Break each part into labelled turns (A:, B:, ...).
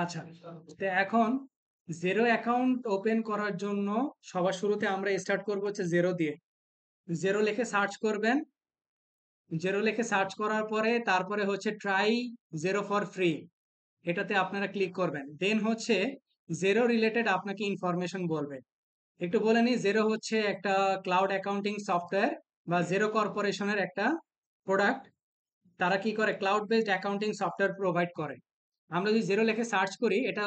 A: আচ্ছা, তো এখন জিরো অ্যাকাউন্ট ওপেন করার জন্য সবার শুরুতে আমরা স্টার্ট করব হচ্ছে জিরো দিয়ে। জিরো লিখে সার্চ করবেন। জিরো লিখে সার্চ করার পরে তারপরে হচ্ছে ট্রাই জিরো ফর ফ্রি, এটাতে আপনারা ক্লিক করবেন। দেন হচ্ছে জিরো রিলেটেড আপনাকে ইনফরমেশন বলবে। একটু বলে নিই, জিরো হচ্ছে একটা ক্লাউড অ্যাকাউন্টিং সফটওয়্যার বা জিরো কর্পোরেশনের একটা প্রোডাক্ট। তারা কি করে, cloud based accounting software provide করে। আমরা যদি জিরো লিখে সার্চ করি, এটা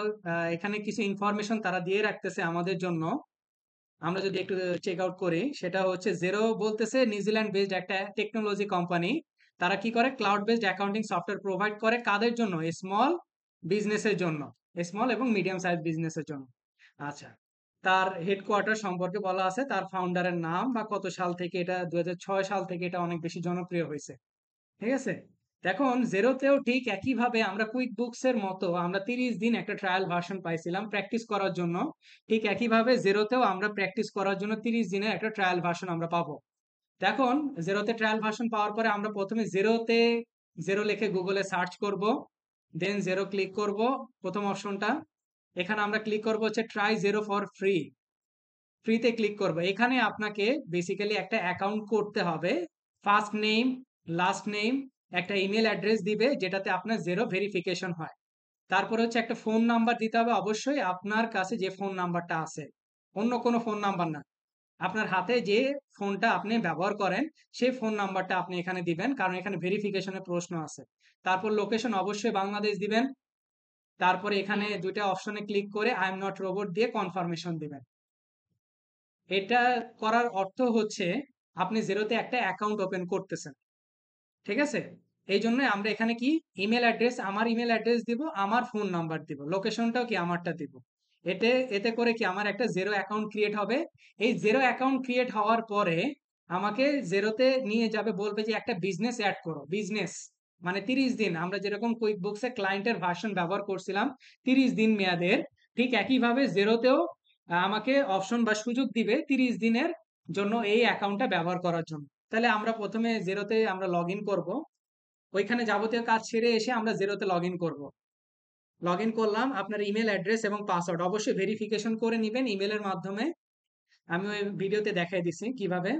A: এখানে কিছু ইনফরমেশন তারা দিয়ে রাখতেছে আমাদের জন্য। আমরা যদি একটু চেক আউট করি, সেটা হচ্ছে জিরো বলতেছে নিউজিল্যান্ড বেসড একটা টেকনোলজি কোম্পানি। তারা কি করে, cloud based accounting software provide করে কাদের জন্য, স্মল বিজনেসের জন্য, স্মল এবং মিডিয়াম সাইজ বিজনেসের জন্য। আচ্ছা, তার হেডকোয়ার্টার সম্পর্কে বলা আছে, তার ফাউন্ডারের নাম বা কত সাল থেকে, এটা 2006 সাল থেকে এটা অনেক বেশি জনপ্রিয় হয়েছে। ঠিক আছে। দেখুন জেরোতেও ঠিক একইভাবে আমরা কুইক বুকস এর মতো আমরা 30 দিন একটা ট্রায়াল ভার্সন পাইছিলাম প্র্যাকটিস করার জন্য। ঠিক একইভাবে জেরোতেও আমরা প্র্যাকটিস করার জন্য 30 দিনের একটা ট্রায়াল ভার্সন আমরা পাবো। দেখুন জেরোতে ট্রায়াল ভার্সন পাওয়ার পরে আমরা প্রথমে জেরোতে জেরো লিখে গুগলে সার্চ করব। দেন জেরো ক্লিক করব, প্রথম অপশনটা। এখানে আমরা ক্লিক করব হচ্ছে ট্রাই জিরো ফর ফ্রি। ফ্রিতে ক্লিক করব। এখানে আপনাকে বেসিক্যালি একটা অ্যাকাউন্ট করতে হবে। ফার্স্ট নেম, লাস্ট নেম, একটা ইমেল অ্যাড্রেস দিবে যেটাতে আপনার জিরো ভেরিফিকেশন হয়। তারপরে হচ্ছে একটা ফোন নাম্বার দিতে হবে, অবশ্যই আপনার কাছে যে ফোন নাম্বারটা আছে, অন্য কোনো ফোন নাম্বার না। আপনার হাতে যে ফোনটা আপনি ব্যবহার করেন সেই ফোন নাম্বারটা আপনি এখানে দিবেন, কারণ এখানে ভেরিফিকেশনের প্রশ্ন আছে। তারপর লোকেশন অবশ্যই বাংলাদেশ দিবেন। তারপরে এখানে দুইটা অপশনে ক্লিক করে আই এম নট রোবট দিয়ে কনফার্মেশন দিবেন। এটা করার অর্থ হচ্ছে আপনি জেরোতে একটা অ্যাকাউন্ট ওপেন করতেছেন। ঠিক আছে। এই জন্য আমরা এখানে কি ইমেল অ্যাড্রেস, আমার ইমেল অ্যাড্রেস দিব, আমার ফোন নাম্বার দিব, লোকেশনটাও কি আমারটা দিব। এতে করে কি আমার একটা জিরো অ্যাকাউন্ট ক্রিয়েট হবে। এই জিরো অ্যাকাউন্ট ক্রিয়েট হওয়ার পরে আমাকে জেরোতে নিয়ে যাবে, বলবে যে একটা বিজনেস অ্যাড করো। বিজনেস মানে 30 দিন, আমরা যেরকম কুইক বুকসে ক্লায়েন্টের ভার্সন ব্যবহার করছিলাম 30 দিন মেয়াদের, ঠিক একইভাবে জেরোতেও আমাকে অপশন বা সুযোগ দিবে 30 দিনের জন্য এই অ্যাকাউন্টটা ব্যবহার করার জন্য। তাহলে আমরা প্রথমে জেরোতে আমরা লগ ইন করবো। ওইখানে যাবতীয় কাজ সেরে এসে আমরা জেরোতে লগ ইন করবো। লগ ইন করলাম, আপনার ইমেল অ্যাড্রেস এবং পাসওয়ার্ড অবশ্যই ভেরিফিকেশন করে নেবেন ইমেলের মাধ্যমে। আমি ওই ভিডিওতে দেখাই দিচ্ছি কিভাবে।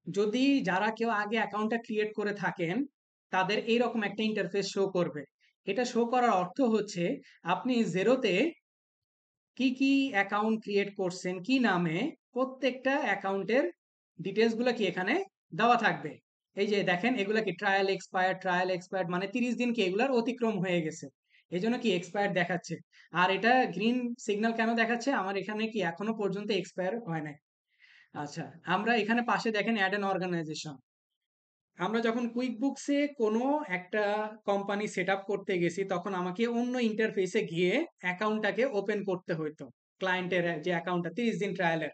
A: যদি যারা কেউ আগে অ্যাকাউন্টটা ক্রিয়েট করে থাকেন, তাদের এইরকম একটা ইন্টারফেস শো করবে। এটা শো করার অর্থ হচ্ছে আপনি জেরোতে কি কি অ্যাকাউন্ট ক্রিয়েট করছেন, কি নামে, প্রত্যেকটা অ্যাকাউন্টের ডিটেলস গুলো কি এখানে দেওয়া থাকবে। এই যে দেখেন, এগুলা কি ট্রায়াল এক্সপায়ার্ড মানে 30 দিন কি এগুলার অতিক্রম হয়ে গেছে, এই জন্য কি এক্সপায়ার দেখাচ্ছে। আর এটা গ্রিন সিগন্যাল কেন দেখাচ্ছে, আমার এখানে কি এখনো পর্যন্ত এক্সপায়ার হয় নাই। আচ্ছা, আমরা এখানে পাশে দেখেন অ্যাড অ্যান অর্গানাইজেশন। আমরা যখন কুইক বুকসে কোনো একটা কোম্পানি সেট আপ করতে গেছি, তখন আমাকে অন্য ইন্টারফেসে গিয়ে অ্যাকাউন্টটাকে ওপেন করতে হতো, ক্লায়েন্টের যে অ্যাকাউন্টটা 30 দিন ট্রায়ালের।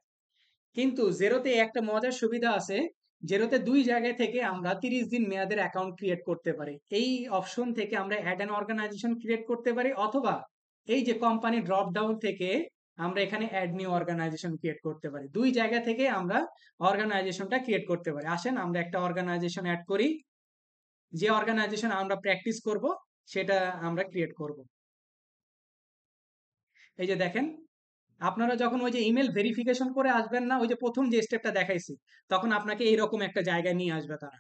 A: কিন্তু জেরোতে একটা মজার সুবিধা আছে, জেরোতে দুই জায়গা থেকে আমরা 30 দিন মেয়াদের অ্যাকাউন্ট ক্রিয়েট করতে পারি। এই অপশন থেকে আমরা অ্যাড অ্যান অর্গানাইজেশন ক্রিয়েট করতে পারি, অথবা এই যে কোম্পানি ড্রপ ডাউন থেকে আমরা এখানে অ্যাড নিউ অর্গানাইজেশন ক্রিয়েট করতে পারি। দুই জায়গা থেকে আমরা অর্গানাইজেশনটা ক্রিয়েট করতে পারি। আসেন আমরা একটা অর্গানাইজেশন অ্যাড করি, যে অর্গানাইজেশন আমরা প্র্যাকটিস করব সেটা আমরা ক্রিয়েট করব। এই যে দেখেন, আপনারা যখন ওই যে ইমেল ভেরিফিকেশন করে আসবেন না, ওই যে প্রথম যে স্টেপটা দেখাইছি, তখন আপনাকে এইরকম একটা জায়গায় নিয়ে আসবে তারা।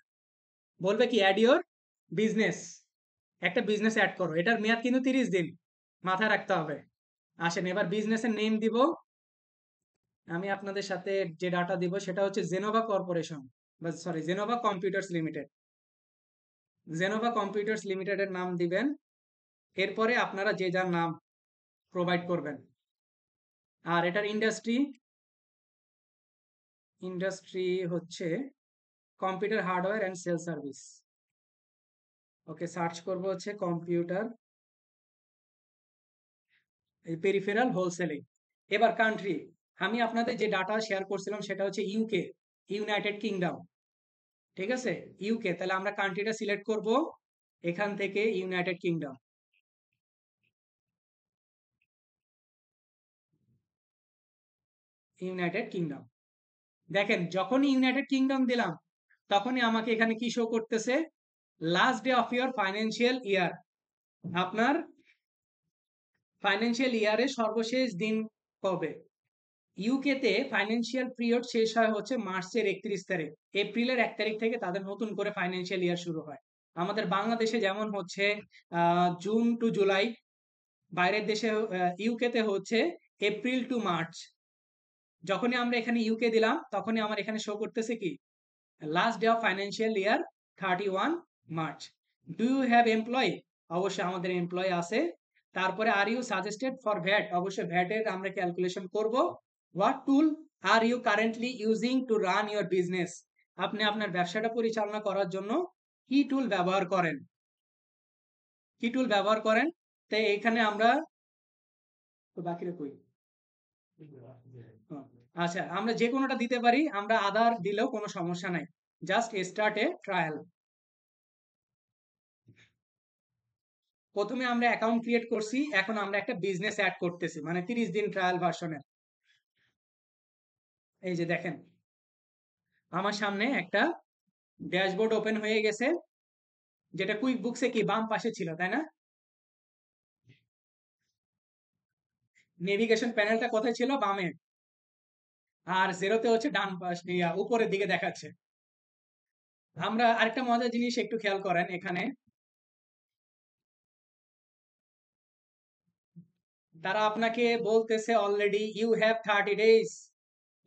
A: বলবে কি অ্যাড ইওর বিজনেস, একটা বিজনেস অ্যাড করো। এটার মেয়াদ কিন্তু 30 দিন, মাথায় রাখতে হবে। আসেন এবার বিজনেসের নেম দিব। আমি আপনাদের সাথে যে ডাটা দিব সেটা হচ্ছে জেনোভা কর্পোরেশন, বা sorry Genova computers limited. Genova computers লিমিটেডের নাম দিবেন। এরপরে আপনারা যে যার নাম প্রোভাইড করবেন। আর এটার ইন্ডাস্ট্রি, ইন্ডাস্ট্রি হচ্ছে computer hardware and sale service. Okay, search করব হচ্ছে কম্পিউটার পেরিফেরাল হোলসেলিং। এবার কান্ট্রি, আমি আপনাদের যে ডাটা শেয়ার করছিলাম সেটা হচ্ছে ইউকে, ইউনাইটেড কিংডম। ঠিক আছে, ইউকে। তাহলে আমরা কান্ট্রিটা সিলেক্ট করব এখান থেকে, ইউনাইটেড কিংডম। United kingdom. দেখেন যখনই ইউনাইটেড কিংডম দিলাম তখনই আমাকে এখানে কি শো করতেছে, last day of your financial year. আপনার ফাইন্যান্সিয়াল ইয়ারের সর্বশেষ দিন কবে? ইউকে তে ফাইন্যান্সিয়াল পিরিয়ড শেষ হয় হচ্ছে মার্চের 31 তারিখ। এপ্রিলের 1 তারিখ থেকে তাদের নতুন করে ফাইন্যান্সিয়াল ইয়ার শুরু হয়। আমাদের বাংলাদেশে যেমন হচ্ছে জুন টু জুলাই, বাইরের দেশে ইউকে তে হচ্ছে এপ্রিল টু মার্চ। যখনই আমরা এখানে ইউকে দিলাম তখনই আমার এখানে শো করতেছে কি, last day of financial year 31 March. Do you have employee? অবশ্যই আমাদের এমপ্লয়ি আছে। তারপরে are you suggested for VAT? অবশ্যই ভ্যাটের আমরা ক্যালকুলেশন করব। What tool are you currently using to run your business? আপনি আপনার ব্যবসাটা পরিচালনা করার জন্য কি টুল ব্যবহার করেন, কি টুল ব্যবহার করেন? তাই এখানে আমরা তো বাকিরা কই, আচ্ছা আমরা যে কোনোটা দিতে পারি, আমরা আদার দিলেও কোনো সমস্যা নাই। জাস্ট স্টার্ট এ ট্রায়াল। প্রথমে আমরা অ্যাকাউন্ট ক্রিয়েট করছি, এখন আমরা একটা বিজনেস অ্যাড করতেছি, মানে 30 দিন ট্রায়াল ভার্সনে। এই যে দেখেন আমার সামনে একটা ড্যাশবোর্ড ওপেন হয়ে গেছে, যেটা কুইক বুকসে কি বাম পাশে ছিল, তাই না? নেভিগেশন প্যানেলটা কোথায় ছিল? বামে। আর জেরোতে হচ্ছে ডান পাশ উপরের দিকে দেখাচ্ছে। আমরা আরেকটা মজার জিনিস একটু খেয়াল করেন এখানে, তারা আপনাকে বলতেছে already you have 30 days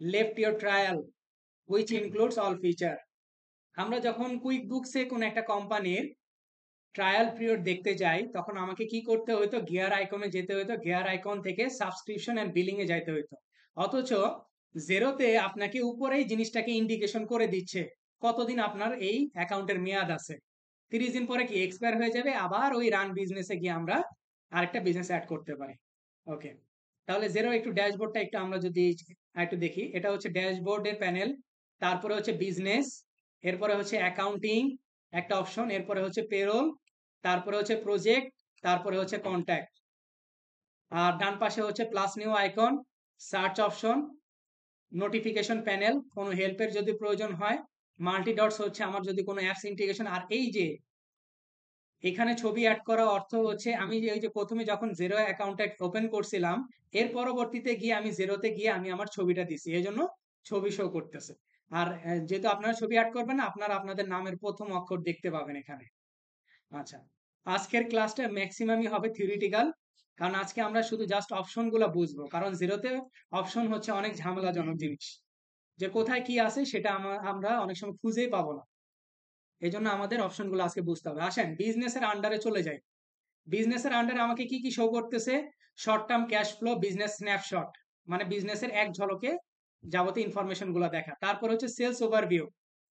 A: left your trial which includes all feature. আমরা যখন কুইক বুকসে কোন একটা কোম্পানির ট্রায়াল পিরিয়ড দেখতে যাই তখন আমাকে কি করতে হতো, গিয়ার আইকনে যেতে হতো, গিয়ার আইকন থেকে সাবস্ক্রিপশন এন্ড বিলিং এ যাইতে হতো। অথচ জেরোতে আপনাকে উপরেই জিনিসটাকে ইন্ডিকেশন করে দিচ্ছে কতদিন আপনার এই অ্যাকাউন্টের মেয়াদ আছে। 30 দিন পরে কি এক্সপায়ার হয়ে যাবে, আবার ওই রান বিজনেসে গিয়ে আমরা আরেকটা বিজনেস অ্যাড করতে পারি। ওকে, তাহলে জেরো একটু ড্যাশবোর্ডটা একটু আমরা যদি একটু দেখি, এটা হচ্ছে ড্যাশবোর্ডের প্যানেল। তারপরে হচ্ছে বিজনেস, এরপরে হচ্ছে অ্যাকাউন্টিং একটা অপশন, এরপরে হচ্ছে পেরোল, তারপরে হচ্ছে প্রজেক্ট, তারপরে হচ্ছে কন্ট্যাক্ট। আর ডান পাশে হচ্ছে plus new icon, search option, notification panel, কোনো হেল্পের যদি প্রয়োজন হয়, মাল্টি ডটস হচ্ছে আমার যদি কোনো অ্যাপস ইন্টিগ্রেশন। আর এই যে এখানে ছবি অ্যাড করা অর্থ হচ্ছে আমি এই যে প্রথমে যখন জেরো অ্যাকাউন্টটা ওপেন করছিলাম, এর পরবর্তীতে গিয়ে আমি জেরোতে গিয়ে আমি আমার ছবিটা দিছি, এই জন্য ছবি শো করতেছে। আর যেহেতু আপনারা ছবি অ্যাড করবেন না, আপনারা আপনাদের নামের প্রথম অক্ষর দেখতে পাবেন এখানে। আচ্ছা, আজকের ক্লাসটা ম্যাক্সিমামই হবে থিওরিটিক্যাল, কারণ আজকে আমরা শুধু জাস্ট অপশন গুলো বুঝবো, কারণ জিরোতে অপশন হচ্ছে অনেক ঝামেলাজনক জিনিস, যে কোথায় কি আছে সেটা আমরা অনেক সময় খুঁজেই পাবো না। এই জন্য আমাদের অপশন গুলো আজকে বুঝতে হবে। আসেন বিজনেসের আন্ডারে চলে যাই। বিজনেসের আন্ডারে আমাকে কি কি শো করতেছে, short term cash flow, business snapshot, মানে বিজনেসের এক ঝলকে যাবতীয় ইনফরমেশন গুলো দেখা। তারপর হচ্ছে সেলস ওভারভিউ।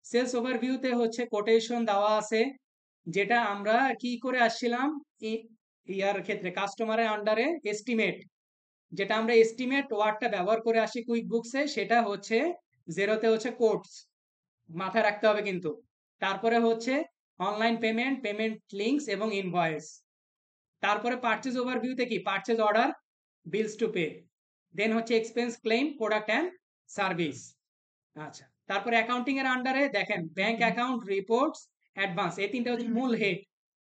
A: সেলস ওভারভিউতে হচ্ছে কোটেশন দেওয়া আছে, যেটা আমরা কি করে আসছিলাম ইয়ার ক্ষেত্রে কাস্টমারের আন্ডারে এস্টিমেট, যেটা আমরা এস্টিমেট ওয়ার্ডটা ব্যবহার করে আসি কুইক বুকসে, সেটা হচ্ছে জেরোতে হচ্ছে কোডস, মাথায় রাখতে হবে কিন্তু। তারপরে হচ্ছে অনলাইন পেমেন্ট, পেমেন্ট লিঙ্কস এবং ইনভয়েস। তারপরে পারচেজ ওভারভিউতে কি purchase order, bills to pay, then হচ্ছে expense claim, product and service. আচ্ছা, তারপরে অ্যাকাউন্টিং এর আন্ডারে দেখেন ব্যাংক অ্যাকাউন্ট, রিপোর্টস, অ্যাডভান্স, এই তিনটা হচ্ছে মূল হেড।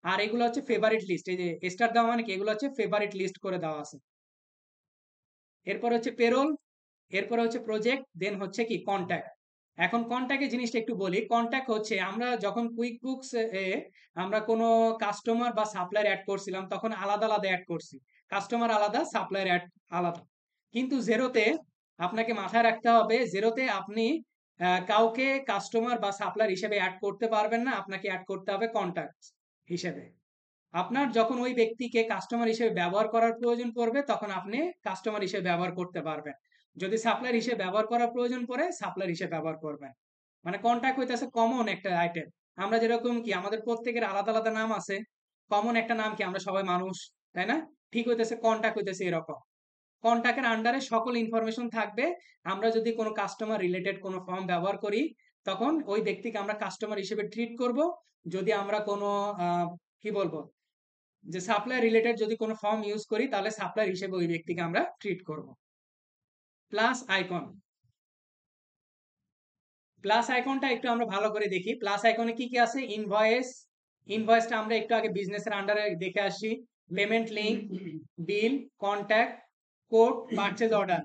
A: আর এগুলো হচ্ছে ফেভারিট লিস্ট, এই যে স্টার দেওয়া মানে কি, এগুলো হচ্ছে ফেভারিট লিস্ট করে দেওয়া আছে। এরপর হচ্ছে পেরোল, এরপর হচ্ছে প্রজেক্ট, দেন হচ্ছে কি কন্ট্যাক্ট। এখন কন্ট্যাক্টের জিনিসটা একটু বলি। কন্ট্যাক্ট হচ্ছে আমরা যখন কুইক বুকস এ আমরা কোনো কাস্টমার বা সাপ্লায়ার অ্যাড করছিলাম তখন আলাদা আলাদা অ্যাড করছি, কাস্টমার আলাদা, সাপ্লায়ার অ্যাড আলাদা। কিন্তু জেরোতে আপনাকে মাথায় রাখতে হবে, জেরোতে আপনি কাউকে কাস্টমার বা সাপ্লায়ার হিসেবে অ্যাড করতে পারবেন না, আপনাকে অ্যাড করতে হবে কন্ট্যাক্ট হিসেবে। আপনার যখন ওই ব্যক্তিকে কাস্টমার হিসেবে ব্যবহার করার প্রয়োজন পড়বে তখন আপনি কাস্টমার হিসেবে ব্যবহার করতে পারবেন, যদি সাপ্লায়ার হিসেবে ব্যবহার করার প্রয়োজন পড়ে সাপ্লায়ার হিসেবে ব্যবহার করবেন। মানে কন্ট্যাক্ট হইতেছে কমন একটা আইটেম। আমরা যেরকম কি আমাদের প্রত্যেকের আলাদা আলাদা নাম আছে, কমন একটা নাম কি, আমরা সবাই মানুষ, তাই না? ঠিক হইতেছে কন্ট্যাক্ট হইতেছে এরকম। কন্ট্যাক্টের আন্ডারে সকল ইনফরমেশন থাকবে। আমরা যদি কোনো কাস্টমার রিলেটেড কোনো ফর্ম ব্যবহার করি তখন ওই ব্যক্তিকে আমরা কাস্টমার হিসেবে ট্রিট করব। যদি আমরা কোনো কি বলবো, যে সাপ্লায়ার রিলেটেড যদি কোনো ফর্ম ইউজ করি তাহলে সাপ্লায়ার হিসেবে ওই ব্যক্তিকে আমরা ট্রিট করব। Plus icon. প্লাস আইকনটা একটু আমরা ভালো করে দেখি। প্লাস আইকনে কি কি আছে? ইনভয়েস, ইনভয়েসটা আমরা একটু আগে বিজনেসের আন্ডারে দেখে আসি। পেমেন্ট লিঙ্ক, বিল, কন্ট্যাক্ট, কোড, পারচেজ অর্ডার।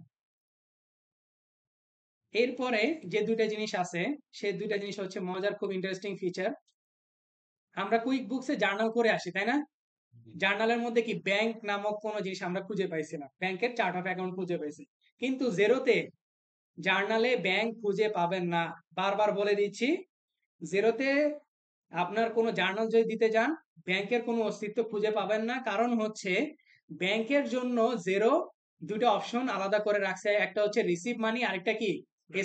A: এরপরে যে দুইটা জিনিস আছে সেই দুইটা জিনিস হচ্ছে মজার, খুব ইন্টারেস্টিং ফিচার। আমরা কুইক বুকসে জার্নাল করে আসি, তাই না? জার্নালের মধ্যে কি ব্যাংক নামক কোনো জিনিস আমরা খুঁজে পাইছি না, ব্যাংকের চার্ট অফ অ্যাকাউন্ট খুঁজে পাইছি। কিন্তু জেরোতে জার্নালে ব্যাংক খুঁজে পাবেন না, বারবার বলে দিচ্ছি। জেরোতে আপনার কোনো জার্নাল যদি দিতে যান, ব্যাংকের কোনো অস্তিত্ব খুঁজে পাবেন না। কারণ হচ্ছে ব্যাংকের জন্য জেরো দুটো অপশন আলাদা করে রাখছে, একটা হচ্ছে রিসিভ মানি, আরেকটা কি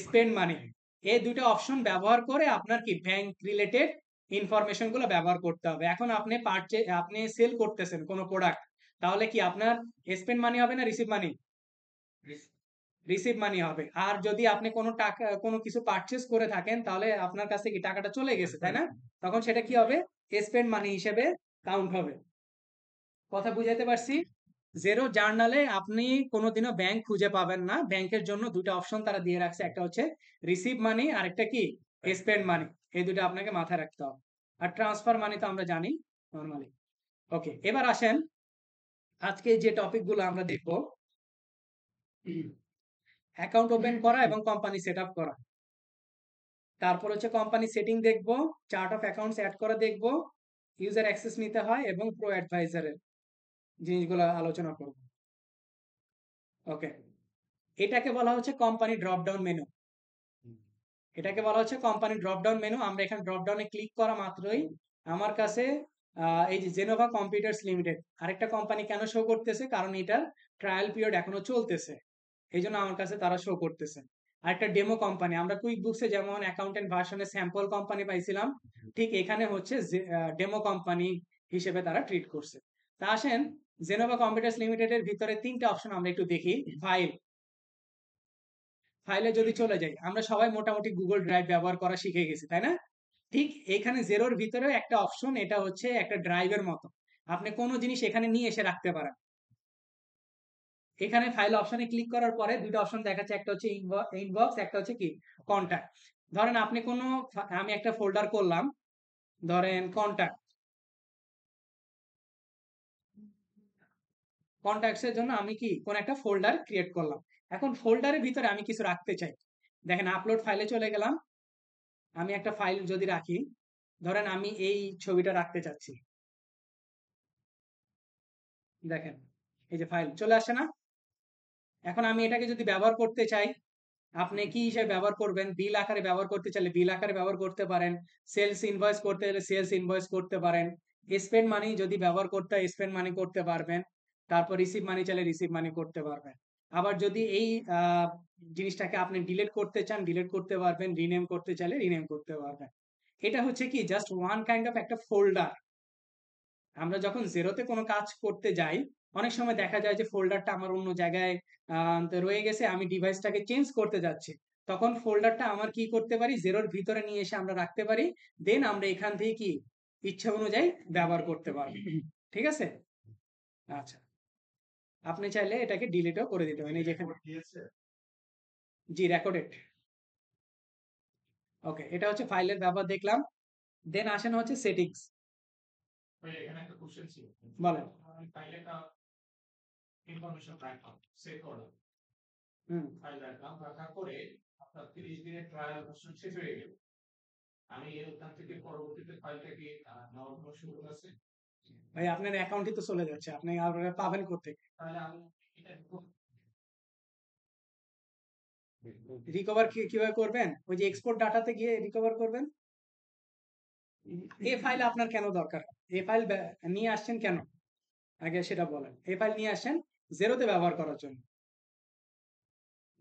A: স্পেন্ড মানি। এই দুটো অপশন ব্যবহার করে আপনার কি ব্যাংক রিলেটেড ইনফরমেশন গুলো ব্যবহার করতে হবে। এখন আপনি সেল করতেছেন কোনো প্রোডাক্ট, তাহলে কি আপনার স্পেন্ড মানি হবে না রিসিভ মানি? রিসিভ মানি হবে। আর যদি আপনি কোনো টাকা কোনো কিছু পারচেজ করে থাকেন, তাহলে আপনার কাছে কি টাকাটা চলে গেছে, তাই না? তখন সেটা কি হবে? স্পেন্ড মানি হিসেবে কাউন্ট হবে। কথা বুঝাইতে পারছি? জেরো জার্নালে আপনি কোনোদিনও ব্যাংক খুঁজে পাবেন না। ব্যাংকের জন্য দুটো অপশন তারা দিয়ে রাখছে, একটা হচ্ছে রিসিভ মানি আর একটা কি স্পেন্ড মানি। এই দুটো আপনাকে মাথায় রাখতে হবে। আর ট্রান্সফার মানি তো আমরা জানি নরমালি। ওকে, এবার আসেন আজকে যে টপিকগুলো আমরা দেখব, অ্যাকাউন্ট ওপেন করা এবং কোম্পানি সেট আপ করা। তারপর হচ্ছে কোম্পানি সেটিং দেখব, চার্ট অফ অ্যাকাউন্টস অ্যাড করা দেখব, ইউজার অ্যাক্সেস নিতে হয় এবং প্রো অ্যাডভাইজারের জিনিসগুলো আলোচনা করব। ওকে, এটাকে বলা হচ্ছে কোম্পানি ড্রপ ডাউন মেনু। এটাকে বলা হচ্ছে কোম্পানি ড্রপ ডাউন মেনু। আমরা এখানে ড্রপ ডাউনে ক্লিক করা মাত্রই আমার কাছে এই যে জেনোভা কম্পিউটার্স লিমিটেড আরেকটা কোম্পানি কেন শো করতেছে? কারণ এটার ট্রায়াল পিরিয়ড এখনো চলতেছে, এই জন্য আমার কাছে তারা শো করতেছে। আরেকটা ডেমো কোম্পানি, আমরা কুইক বুকসে যেমন অ্যাকাউন্টেন্ট ভার্সনে স্যাম্পল কোম্পানি পাইছিলাম, ঠিক এখানে হচ্ছে ডেমো কোম্পানি হিসেবে তারা ট্রিট করছে। তা আসেন জেনোভা কম্পিউটার্স লিমিটেডের ভিতরে তিনটা অপশন আমরা একটু দেখি। ফাইলে যদি চলে যাই, আমরা সবাই মোটামুটি গুগল ড্রাইভ ব্যবহার করা শিখে গেছি, তাই না? ঠিক এখানে জেরোর ভিতরেও একটা অপশন, এটা হচ্ছে একটা ড্রাইভের মতো, আপনি কোনো জিনিস এখানে নিয়ে এসে রাখতে পারেন। এখানে ফাইল অপশনে ক্লিক করার পরে দুটো অপশন দেখাচ্ছে, একটা হচ্ছে ইনবক্স, একটা হচ্ছে কি কন্ট্যাক্ট। ধরেন আপনি কোনো, আমি একটা ফোল্ডার করলাম, ধরেন কন্ট্যাক্ট, কন্ট্যাক্টস এর জন্য আমি কি কোন একটা ফোল্ডার ক্রিয়েট করলাম। এখন ফোল্ডারের ভিতরে আমি কিছু রাখতে চাই, দেখেন আপলোড ফাইলে চলে গেলাম। আমি একটা ফাইল যদি রাখি, ধরেন আমি এই ছবিটা রাখতে চাচ্ছি, দেখেন এই যে ফাইল চলে আসে না? এখন আমি এটাকে যদি ব্যবহার করতে চাই, আপনি কি হিসেবে ব্যবহার করবেন? বিল আকারে ব্যবহার করতে চাইলে বিল আকারে ব্যবহার করতে পারেন, সেলস ইনভয়েস করতে হলে সেলস ইনভয়েস করতে পারেন, স্পেন্ড মানি যদি ব্যবহার করতে হয় স্পেন্ড মানি করতে পারবেন, তারপর রিসিভ মানি চাইলে রিসিভ মানি করতে পারবেন। আবার যদি এই জিনিসটাকে আপনি ডিলিট করতে চান ডিলিট করতে পারবেন, রিনেম করতে চাইলে রিনেম করতে পারবেন। এটা হচ্ছে কি জাস্ট ওয়ান কাইন্ড অফ একটা ফোল্ডার। আমরা যখন জেরোতে কোনো কাজ করতে যাই, অনেক সময় দেখা যায় যে ফোল্ডারটা আমার অন্য জায়গায় তো রয়ে গেছে, আমি ডিভাইসটাকে চেঞ্জ করতে যাচ্ছি, তখন ফোল্ডারটা আমার কি করতে পারি, জেরোর ভিতরে নিয়ে এসে আমরা রাখতে পারি। দেন আমরা এখান থেকে কি ইচ্ছা অনুযায়ী ব্যবহার করতে পারবো। ঠিক আছে? আচ্ছা, আপনি চাইলে এটাকে ডিলিটও করে দিতে পারেন, এই যেখানে জি রেকর্ডেড। ওকে, এটা হচ্ছে ফাইলের ব্যবহার দেখলাম। দেন আসেন হচ্ছে সেটিংস। এখানে একটা কোশ্চেন ছিল, বলেন। ফাইলে একটা ইনফরমেশন রাখলাম, সেভ করলাম, ফাইল রাখলাম, রাখার পরে আপনার 30 দিনের ট্রায়াল ভার্সন শেষ হয়ে গেল। আমি এখান থেকে পরবর্তীতে ফাইলটাকে নেওয়ার কোনো সুযোগ আছে? ভাই আপনার অ্যাকাউন্টই তো চলে যাচ্ছে, আপনি আর পাবেন কোথায়? তাহলে আমি এটা রিকভার কিভাবে করবেন? ওই যে এক্সপোর্ট ডাটাতে গিয়ে রিকভার করবেন। এই ফাইল আপনার কেন দরকার? এই ফাইল নিয়ে আসছেন কেন, আগে সেটা বলেন। এই ফাইল নিয়ে আসেন জেরোতে ব্যবহার করার জন্য,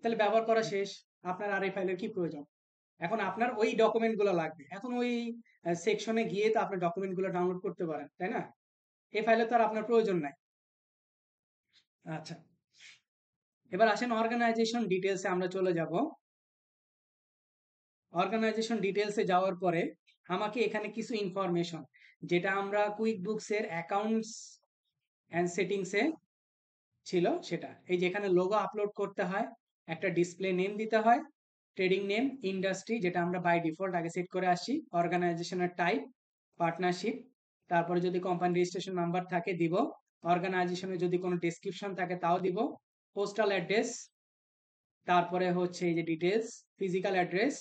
A: তাহলে ব্যবহার করা শেষ, আপনার আর এই ফাইলের কি প্রয়োজন? এখন আপনার ওই ডকুমেন্ট গুলো লাগবে, এখন ওই সেকশনে গিয়ে তো আপনি ডকুমেন্ট গুলো ডাউনলোড করতে পারেন, তাই না? এই ফাইলে তো আর আপনার প্রয়োজন নাই। আচ্ছা, এবার আসেন অর্গানাইজেশন ডিটেলসে আমরা চলে যাব। অর্গানাইজেশন ডিটেলসে যাওয়ার পরে আমাকে এখানে কিছু ইনফরমেশন, যেটা আমরা কুইক বুকসের অ্যাকাউন্টস অ্যান্ড সেটিংসে ছিল সেটা, এই যে এখানে লোগো আপলোড করতে হয়, একটা ডিসপ্লে নেম দিতে হয়, ট্রেডিং নেম, ইন্ডাস্ট্রি যেটা আমরা বাই ডিফল্ট আগে সেট করে আসছি, অর্গানাইজেশনের টাইপ, পার্টনারশিপ, তারপরে যদি কোম্পানি রেজিস্ট্রেশন নাম্বার থাকে দিব, অর্গানাইজেশনের যদি কোনো ডেসক্রিপশন থাকে তাও দিব, পোস্টাল অ্যাড্রেস, তারপরে হচ্ছে এই যে details, physical address,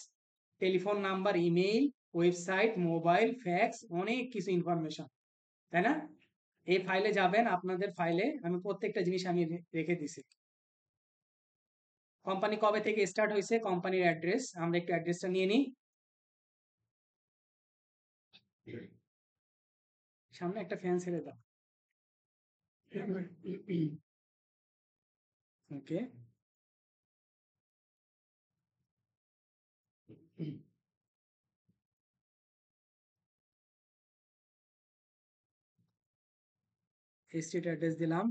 A: telephone number, email, website, mobile, fax, অনেক কিছু ইনফরমেশন, তাই না? এই ফাইলে যাবেন, আপনাদের ফাইলে আমি প্রত্যেকটা জিনিস আমি রেখে দিছি। কোম্পানি কবে থেকে স্টার্ট হয়েছে, কোম্পানির অ্যাড্রেস, আমরা একটু অ্যাড্রেসটা নিয়ে নিই। সামনে একটা ফ্যান ছেড়ে দাও। ওকে, স্ট্রিট অ্যাড্রেস দিলাম।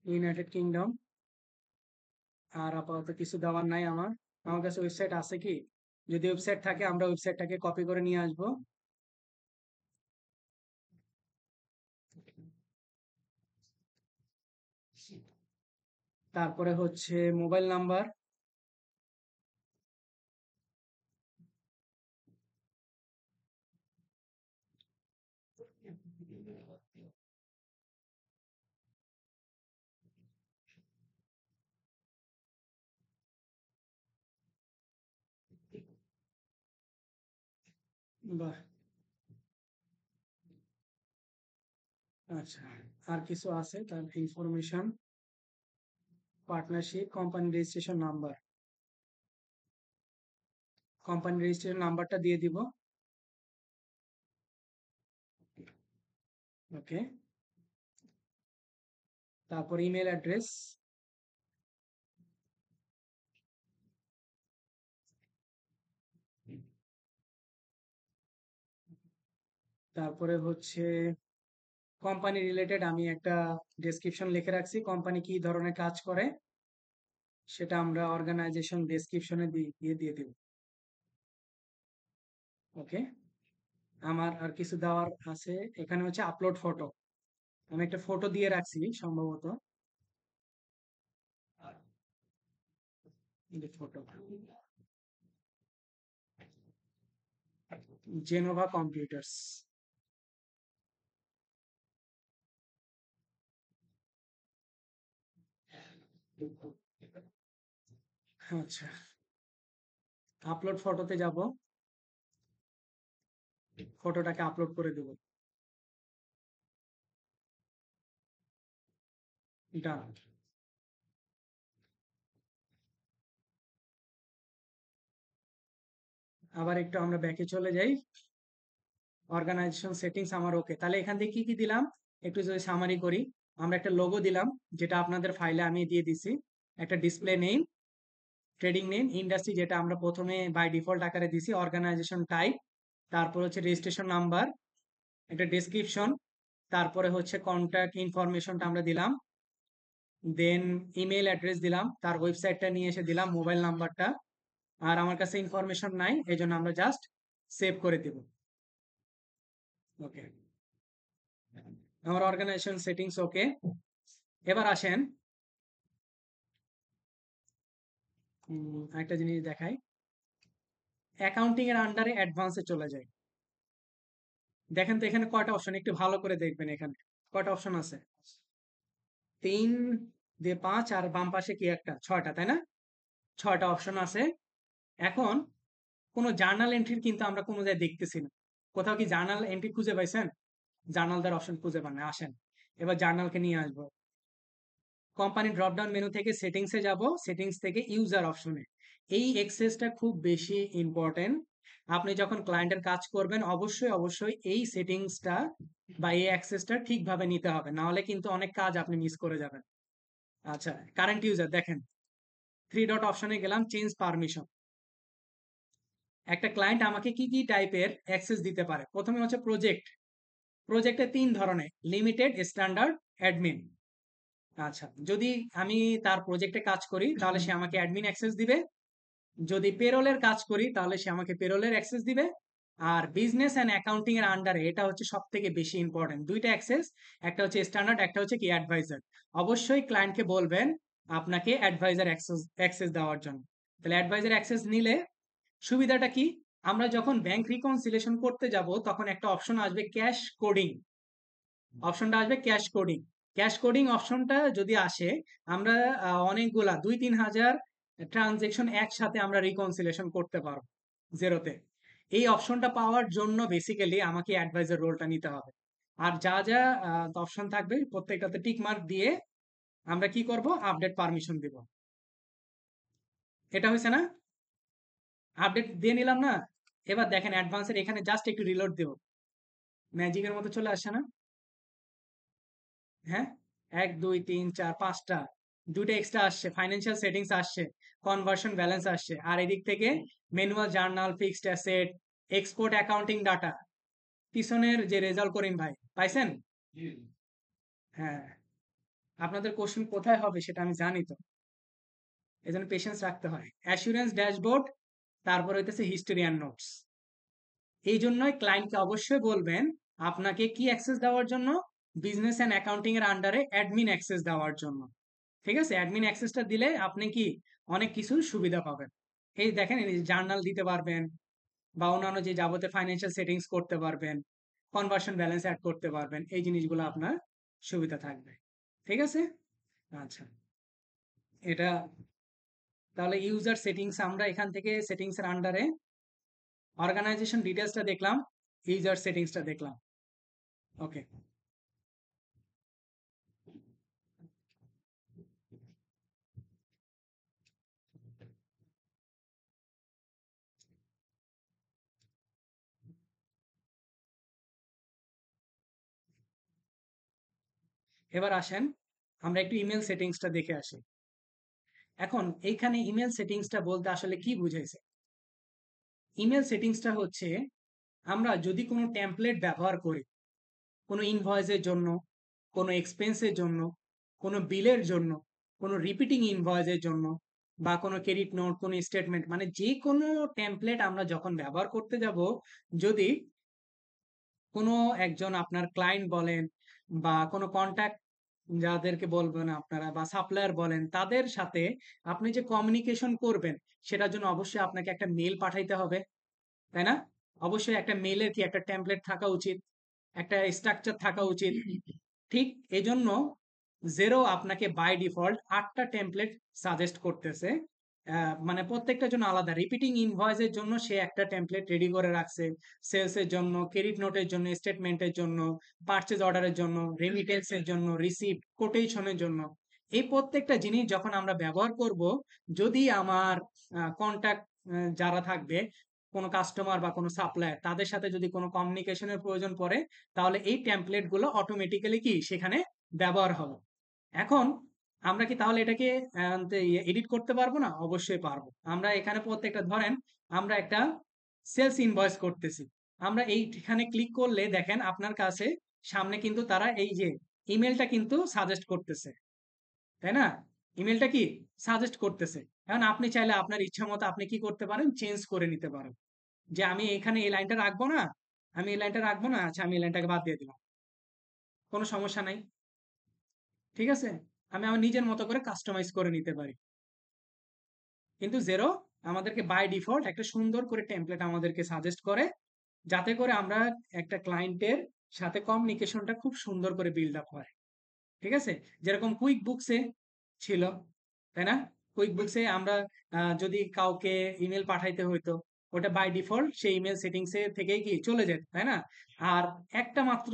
A: United Kingdom. আর আপাতত কিছু দেওয়ার নাই আমার। আমার কাছে ওয়েবসাইট আছে কি? যদি ওয়েবসাইট থাকে আমরা ওয়েবসাইটটাকে কপি করে নিয়ে আসবো। তারপরে হচ্ছে মোবাইল নাম্বার। বাহ, আচ্ছা। আর কিছু আছে তার information, partnership, company registration number, company registration নাম্বারটা দিয়ে দিব। ওকে, তারপর ইমেল অ্যাড্রেস, তারপরে হচ্ছে কোম্পানি রিলেটেড আমি একটা ডেসক্রিপশন লিখে রাখছি, কোম্পানি কি ধরনের কাজ করে সেটা আমরা অর্গানাইজেশন ডেসক্রিপশনে দিয়ে দিব। ওকে, আমার আর কিছু দেওয়ার আছে এখানে হচ্ছে আপলোড ফটো, আমি একটা ফটো দিয়ে রাখছি সম্ভবত, ফটো, জেনোভা কম্পিউটার্স। আচ্ছা, আপলোড ফটোতে যাব, ফটোটাকে আপলোড করে দেব। ডান। আবার একটু আমরা ব্যাকে চলে যাই, অর্গানাইজেশন সেটিংস আমার ওকে। তাহলে এখান থেকে কি কি দিলাম একটু যদি সামারি করি, আমরা একটা লোগো দিলাম যেটা আপনাদের ফাইলে আমি দিয়ে দিছি, একটা display name, trading name, industry যেটা আমরা প্রথমে বাই ডিফল্ট আকারে দিছি, অর্গানাইজেশন টাইপ, তারপর হচ্ছে রেজিস্ট্রেশন নাম্বার, একটা ডেসক্রিপশন, তারপরে হচ্ছে কন্ট্যাক্ট ইনফরমেশনটা আমরা দিলাম, দেন ইমেল অ্যাড্রেস দিলাম, তার ওয়েবসাইটটা নিয়ে এসে দিলাম, মোবাইল নাম্বারটা। আর আমার কাছে ইনফরমেশন নাই, এই জন্য আমরা জাস্ট সেভ করে দেব। ওকে, আমার অর্গানাইজেশন সেটিংস ওকে। এবার আসেন একটা জিনিস দেখাই, অ্যাকাউন্টিং এর আন্ডারে অ্যাডভান্সে চলে যায়। দেখেন তো এখানে কয়টা অপশন, একটু ভালো করে দেখবেন এখানে কয়টা অপশন আছে, 3 দিয়ে 5 আর বাম পাশে কি একটা, 6টা, তাই না? 6টা অপশন আছে। এখন কোনো জার্নাল এন্ট্রির কিন্তু আমরা কোনো জায়গায় দেখতেছি না। কোথাও কি জার্নাল এন্ট্রি খুঁজে পাইছেন? জার্নাল দেওয়ার অপশন খুঁজে পান না, আসেন এবার জার্নালকে নিয়ে আসবো। কোম্পানি ড্রপডাউন মেনু থেকে সেটিংসে যাব, সেটিংস থেকে ইউজার অপশনে। এই এক্সেসটা খুব বেশি ইম্পর্টেন্ট। আপনি যখন ক্লায়েন্টের কাজ করবেন অবশ্যই অবশ্যই এই সেটিংসটা বা এই অ্যাক্সেসটা ঠিকভাবে নিতে হবে, না হলে কিন্তু অনেক কাজ আপনি মিস করে যাবেন। আচ্ছা, কারেন্ট ইউজার দেখেন, 3 ডট অপশনে গেলাম, চেঞ্জ পারমিশন। একটা ক্লায়েন্ট আমাকে কি কি টাইপের অ্যাক্সেস দিতে পারে, প্রথমে হচ্ছে প্রজেক্ট। প্রজেক্টে 3 ধরনের, লিমিটেড, স্ট্যান্ডার্ড, অ্যাডমিন। আচ্ছা, যদি আমি তার প্রজেক্টে কাজ করি তাহলে সে আমাকে অ্যাডমিন অ্যাক্সেস দিবে। যদি পেরোলের কাজ করি তাহলে সে আমাকে পেরোলের অ্যাক্সেস দিবে। আর বিজনেস অ্যান্ড অ্যাকাউন্টিং এর আন্ডারে এটা হচ্ছে সব থেকে বেশি ইম্পর্টেন্ট দুইটা অ্যাক্সেস, একটা হচ্ছে স্ট্যান্ডার্ড, একটা হচ্ছে কি অ্যাডভাইজার। অবশ্যই ক্লায়েন্টকে বলবেন আপনাকে অ্যাডভাইজার অ্যাক্সেস অ্যাক্সেস দেওয়ার জন্য। তাহলে অ্যাডভাইজার অ্যাক্সেস নিলে সুবিধাটা কি, আমরা যখন ব্যাংক রিকনসিলিয়েশন করতে যাব তখন একটা অপশন আসবে ক্যাশ কোডিং, অপশনটা আসবে ক্যাশ কোডিং। ক্যাশ কোডিং অপশনটা যদি আসে, আমরা অনেকগুলা 2-3 হাজার ট্রানজেকশন একসাথে আমরা রিকনসিলিয়েশন করতে পারবো জেরোতে। এই অপশনটা পাওয়ার জন্য বেসিক্যালি আমাকে অ্যাডভাইজার রোলটা নিতে হবে। আর যা যা অপশন থাকবে প্রত্যেকটাতে টিক মার্ক দিয়ে আমরা কি করব, আপডেট পারমিশন দিব। এটা হয়েছে না? আপডেট দিয়ে নিলাম না? এবার দেখেন অ্যাডভান্সের এখানে জাস্ট একটু রিলোড দেব, ম্যাজিকের মতো চলে আসছে না? হ্যাঁ, 1 2 3 4 5টা, দুইটা এক্সট্রা আসছে, ফাইন্যান্সিয়াল সেটিংস আসছে, কনভার্সন ব্যালেন্স আসছে, আর এদিক থেকে manual journal, fixed asset, export accounting data. পিছনের যে রেজাল্ট করিম ভাই পাইছেন? হ্যাঁ, আপনাদের কোশ্চেন কোথায় হবে সেটা আমি জানি তো, এজন্য পেশেন্স রাখতে হয়। অ্যাসুরেন্স ড্যাশবোর্ড, তারপর হইতেছে হিস্টোরি অ্যান্ড নোটস। এই জন্যই ক্লায়েন্টকে অবশ্যই বলবেন আপনাকে কি অ্যাক্সেস দেওয়ার জন্য, বিজনেস অ্যান্ড অ্যাকাউন্টিং এর আন্ডারে অ্যাডমিন অ্যাক্সেস দেওয়ার জন্য। ঠিক আছে, অ্যাডমিন অ্যাক্সেসটা দিলে আপনি কি অনেক কিছু সুবিধা পাবেন। এই দেখেন জার্নাল দিতে পারবেন, বা অন্যান্য যে যাবতীয় ফাইন্যান্সিয়াল সেটিংস করতে পারবেন, কনভার্সন ব্যালেন্স অ্যাড করতে পারবেন, এই জিনিসগুলো আপনার সুবিধা থাকবে। ঠিক আছে, আচ্ছা, এটা তাহলে ইউজার সেটিংস, আমরা এখান থেকে সেটিংস এর আন্ডারে অর্গানাইজেশন ডিটেলসটা দেখলাম, ইউজার সেটিংসটা দেখলাম। ওকে, এবার আসেন আমরা একটু ইমেল সেটিংসটা দেখে আসি। এখন এইখানে ইমেল সেটিংসটা বলতে আসলে কি বুঝাইছে? ইমেল সেটিংসটা হচ্ছে আমরা যদি কোনো টেমপ্লেট ব্যবহার করি, কোনো ইনভয়েসের জন্য, কোনো এক্সপেন্সের জন্য, কোনো বিলের জন্য, কোনো রিপিটিং ইনভয়েসের জন্য, বা কোনো ক্রেডিট নোট, কোনো স্টেটমেন্ট, মানে যে কোনো টেমপ্লেট আমরা যখন ব্যবহার করতে যাব, যদি কোনো একজন আপনার ক্লায়েন্ট বলেন বা কোনো কন্ট্যাক্ট যাদেরকে বলবেন আপনারা বা সাপ্লায়ার বলেন, তাদের সাথে আপনি যে কমিউনিকেশন করবেন সেটার জন্য অবশ্যই আপনাকে একটা মেল পাঠাইতে হবে, তাই না? অবশ্যই একটা মেলের কি একটা টেমপ্লেট থাকা উচিত, একটা স্ট্রাকচার থাকা উচিত। ঠিক এজন্য জেরো আপনাকে বাই ডিফল্ট 8টা টেমপ্লেট সাজেস্ট করতেছে। মানে প্রত্যেকটার জন্য আলাদা, রিপিটিং ইনভয়েসের জন্য সে একটা টেমপ্লেট রেডি করে রাখছে, সেলসের জন্য, ক্রেডিট নোটের জন্য, স্টেটমেন্টের জন্য, পারচেজ অর্ডারের জন্য, রেমিটেন্সের জন্য, রিসিপ্ট, কোটেশনের জন্য। এই প্রত্যেকটা জিনিস যখন আমরা ব্যবহার করব, যদি আমার কন্ট্যাক্ট যারা থাকবে, কোনো কাস্টমার বা কোনো সাপ্লায়ার, তাদের সাথে যদি কোনো কমিউনিকেশনের প্রয়োজন পড়ে, তাহলে এই টেমপ্লেট গুলো অটোমেটিক্যালি কি সেখানে ব্যবহার হবে। এখন আমরা কি তাহলে এটাকে এডিট করতে পারবো না? অবশ্যই পারবো। আমরা এখানে প্রত্যেকটা ধরেন আমরা একটা সেলস ইনভয়েস করতেছি, আমরা এইখানে ক্লিক করলে দেখেন আপনার কাছে সামনে কিন্তু তারা এই যে ইমেলটা কিন্তু সাজেস্ট করতেছে, তাই না? ইমেলটা কি সাজেস্ট করতেছে। এখন আপনি চাইলে আপনার ইচ্ছা মতো আপনি কি করতে পারেন, চেঞ্জ করে নিতে পারেন, যে আমি এখানে এই লাইনটা রাখবো না, আমি এই লাইনটা রাখবো না, আচ্ছা আমি এই লাইনটাকে বাদ দিয়ে দিলাম, কোনো সমস্যা নাই। ঠিক আছে, আমি আমার নিজের মতো করে কাস্টমাইজ করে নিতে পারি। কিন্তু জেরো আমাদেরকে বাই ডিফল্ট একটা সুন্দর করে টেমপ্লেট আমাদেরকে সাজেস্ট করে, যাতে করে আমরা একটা ক্লায়েন্টের সাথে কমিউনিকেশনটা খুব সুন্দর করে বিল্ড আপ হয়। ঠিক আছে, যেরকম কুইক বুকসে ছিল, তাই না? কুইক বুকসে আমরা যদি কাউকে ইমেল পাঠাইতে হইতো, ওটা বাই ডিফল্ট সেই ইমেল সেটিংসে থেকেই কি চলে যেত, তাই না? আর একটা মাত্র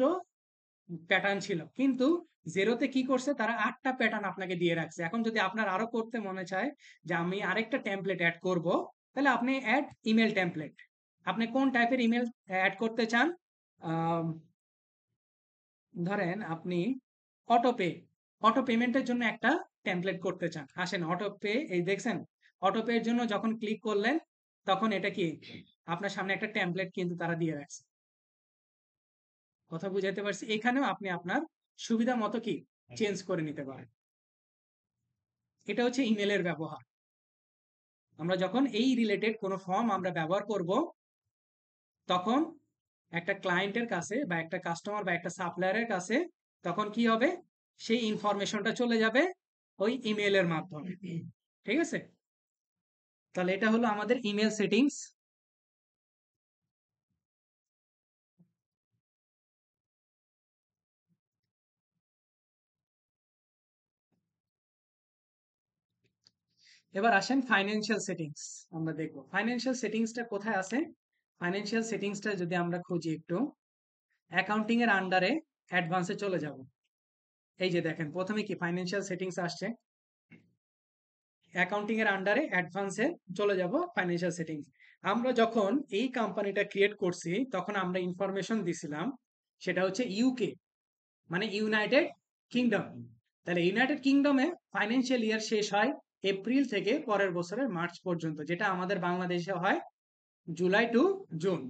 A: প্যাটার্ন ছিল, কিন্তু জেরোতে কি করছে, তারা 8টা প্যাটার্ন আপনাকে দিয়ে রাখছে। এখন যদি আপনার আরো করতে মনে চায় যে আমি আরেকটা টেমপ্লেট অ্যাড করব, তাহলে আপনি অ্যাড ইমেল টেমপ্লেট, আপনি কোন টাইপের ইমেল অ্যাড করতে চান। আম, ধরেন আপনি অটো পে, অটো পেমেন্টের জন্য একটা টেমপ্লেট করতে চান, আসেন অটো পে, এই দেখছেন অটো পে এর জন্য যখন ক্লিক করলেন তখন এটা কি আপনার সামনে একটা টেমপ্লেট কিন্তু তারা দিয়ে রাখছে। কথা বুঝাইতে পারছি? এখানেও আপনি আপনার সুবিধা মতো কি চেঞ্জ করে নিতে পারেন। এটা হচ্ছে ইমেলের ব্যবহার। আমরা যখন এই রিলেটেড কোনো ফর্ম আমরা ব্যবহার করব, তখন একটা ক্লায়েন্টের কাছে বা একটা কাস্টমার বা একটা সাপ্লায়ারের কাছে তখন কি হবে, সেই ইনফরমেশনটা চলে যাবে ওই ইমেলের মাধ্যমে। ঠিক আছে, তাহলে এটা হলো আমাদের ইমেল সেটিংস। এবার আসেন ফাইন্যান্সিয়াল সেটিংস। আমরা দেখব ফাইন্যান্সিয়াল সেটিংসটা কোথায় আছে। ফাইন্যান্সিয়াল সেটিংসটা যদি আমরা খুঁজি একটু, অ্যাকাউন্টিং এর আন্ডারে অ্যাডভান্সে চলে যাব। এই যে দেখেন প্রথমে কি ফাইন্যান্সিয়াল সেটিংস আসছে, অ্যাকাউন্টিং এর আন্ডারে অ্যাডভান্সে চলে যাব ফাইন্যান্সিয়াল সেটিংস। আমরা যখন এই কোম্পানিটা ক্রিয়েট করছি তখন আমরা ইনফরমেশন দিছিলাম সেটা হচ্ছে ইউকে, মানে ইউনাইটেড কিংডম। তাহলে ইউনাইটেড কিংডমে ফাইন্যান্সিয়াল ইয়ার শেষ হয় এপ্রিল থেকে পরের বছরের মার্চ পর্যন্ত, যেটা আমাদের বাংলাদেশে হয় জুলাই টু জুন।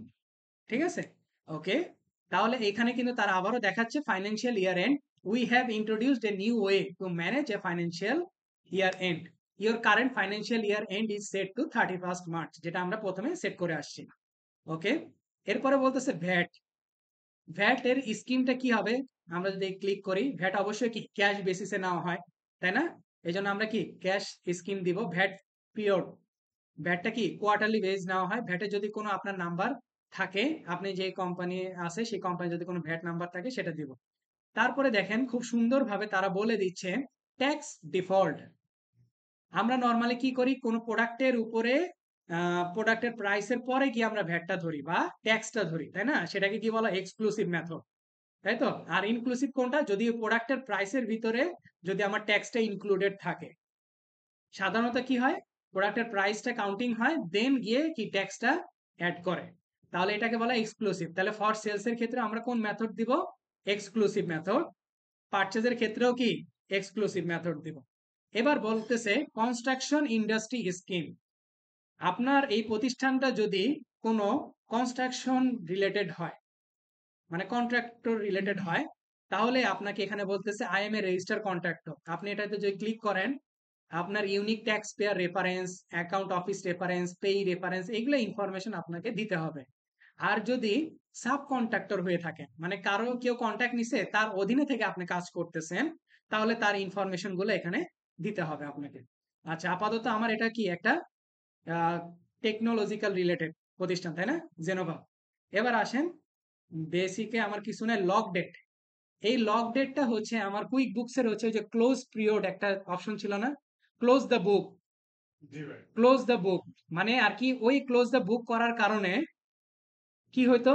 A: ঠিক আছে, ওকে। তাহলে এখানে কিন্তু তারা আবারও দেখাচ্ছে financial year end, we have introduced a new way to manage a financial year end, your current financial year end is set to 31st March, যেটা আমরা প্রথমে সেট করে আসছি। ওকে, এরপরে বলতেছে ভ্যাট। ভ্যাট এর স্কিমটা কি হবে, আমরা যদি ক্লিক করি, ভ্যাট অবশ্যই কি ক্যাশ বেসিসে নেওয়া হয়, তাই না? এই জন্য আমরা কি ক্যাশ স্কিম দিব। ভ্যাট পিরিয়ড, ভ্যাটটা কি কোয়ার্টারলি বেস নেওয়া হয়। ভ্যাটে যদি কোনো আপনার নাম্বার থাকে, আপনি যে কোম্পানি আছে সেই কোম্পানি যদি কোনো ভ্যাট নাম্বার থাকে সেটা দিব। তারপরে দেখেন খুব সুন্দরভাবে তারা বলে দিচ্ছে ট্যাক্স ডিফল্ট। আমরা নর্মালি কি করি, কোনো প্রোডাক্টের উপরে প্রোডাক্টের প্রাইসের পরে কি আমরা ভ্যাটটা ধরি বা ট্যাক্সটা ধরি, তাই না? সেটাকে কি বলা, এক্সক্লুসিভ মেথড, তাই তো। আর ইনক্লুসিভ কোনটা, যদি প্রোডাক্টের প্রাইসের ভিতরে যদি আমার ট্যাক্সটা ইনক্লুডেড থাকে। সাধারণত কি হয়, প্রোডাক্টের প্রাইসটা কাউন্টিং হয়, দেন গিয়ে কি ট্যাক্সটা অ্যাড করে, তাহলে এটাকে বলা এক্সক্লুসিভ। তাহলে ফর সেলস এর ক্ষেত্রে আমরা কোন মেথড দিব, এক্সক্লুসিভ মেথড। পারচেজের ক্ষেত্রেও কি এক্সক্লুসিভ মেথড দিব। এবার বলতেছে কনস্ট্রাকশন ইন্ডাস্ট্রি স্কিম। আপনার এই প্রতিষ্ঠানটা যদি কোনো কনস্ট্রাকশন রিলেটেড হয়, মানে কন্ট্রাক্টর রিলেটেড হয়, তাহলে আপনাকে এখানে বলতেছে I am a register contractor. আপনি এটাতে যদি ক্লিক করেন, আপনার unique tax payer reference, account office reference, PAYE reference, এগুলো ইনফরমেশন আপনাকে দিতে হবে। আর যদি সাব কন্ট্রাক্টর হয়ে থাকেন, মানে কারো কেউ কন্ট্যাক্ট নিছে তার অধীনে থেকে আপনি কাজ করতেছেন, তাহলে তার ইনফরমেশন গুলো এখানে দিতে হবে আপনাকে। আচ্ছা, আপাতত আমার এটা কি একটা টেকনোলজিক্যাল রিলেটেড প্রতিষ্ঠান, তাই না, জেনোভা। এবার আসেন বেসিকে আমার কিছু নাই, লক ডেট। এই লক ডেটটা হচ্ছে আমার কুইক বুকস এর হচ্ছে ওই যে ক্লোজ পিরিয়ড একটা অপশন ছিল না, close the book. Close the book মানে আর কি, ওই ক্লোজ দ্য বুক করার কারণে কি হইতো,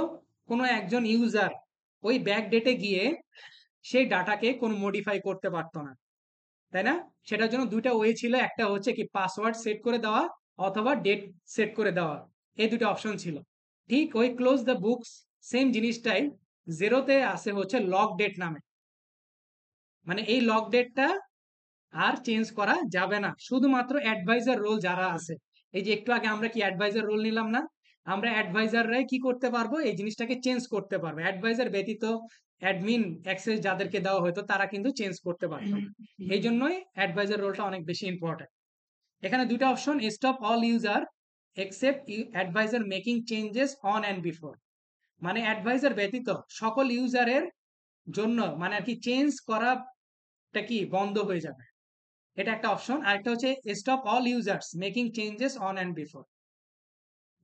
A: কোনো একজন ইউজার ওই ব্যাক ডেটে গিয়ে সেই ডাটাকে কোনো মডিফাই করতে পারতো না, তাই না? সেটার জন্য দুইটা ওয়ে ছিল, একটা হচ্ছে কি পাসওয়ার্ড সেট করে দেওয়া অথবা ডেট সেট করে দেওয়া, এই দুটো অপশন ছিল। ঠিক ওই ক্লোজ দ্য বুকস সেম জিনিসটাই জেরোতে আছে হচ্ছে লক ডেট নামে। মানে এই লক ডেটটা আর চেঞ্জ করা যাবে না, শুধুমাত্র অ্যাডভাইজার রোল যারা আছে। এই যে একটু আগে আমরা কি অ্যাডভাইজার রোল নিলাম না, আমরা অ্যাডভাইজাররাই কি করতে পারবো, এই জিনিসটাকে চেঞ্জ করতে পারবো। অ্যাডভাইজার ব্যতীত অ্যাডমিন অ্যাক্সেস যাদেরকে দেওয়া হতো তারা কিন্তু চেঞ্জ করতে পারতো না। এই জন্যই অ্যাডভাইজার রোলটা অনেক বেশি ইম্পর্টেন্ট। এখানে দুইটা option, stop all user except advisor making changes on and before, মানে অ্যাডভাইজার ব্যতীত সকল ইউজারের জন্য মানে আর কি চেঞ্জ করাটা কি বন্ধ হয়ে যাবে, এটা একটা অপশন। আরেকটা হচ্ছে stop all users making changes on and before,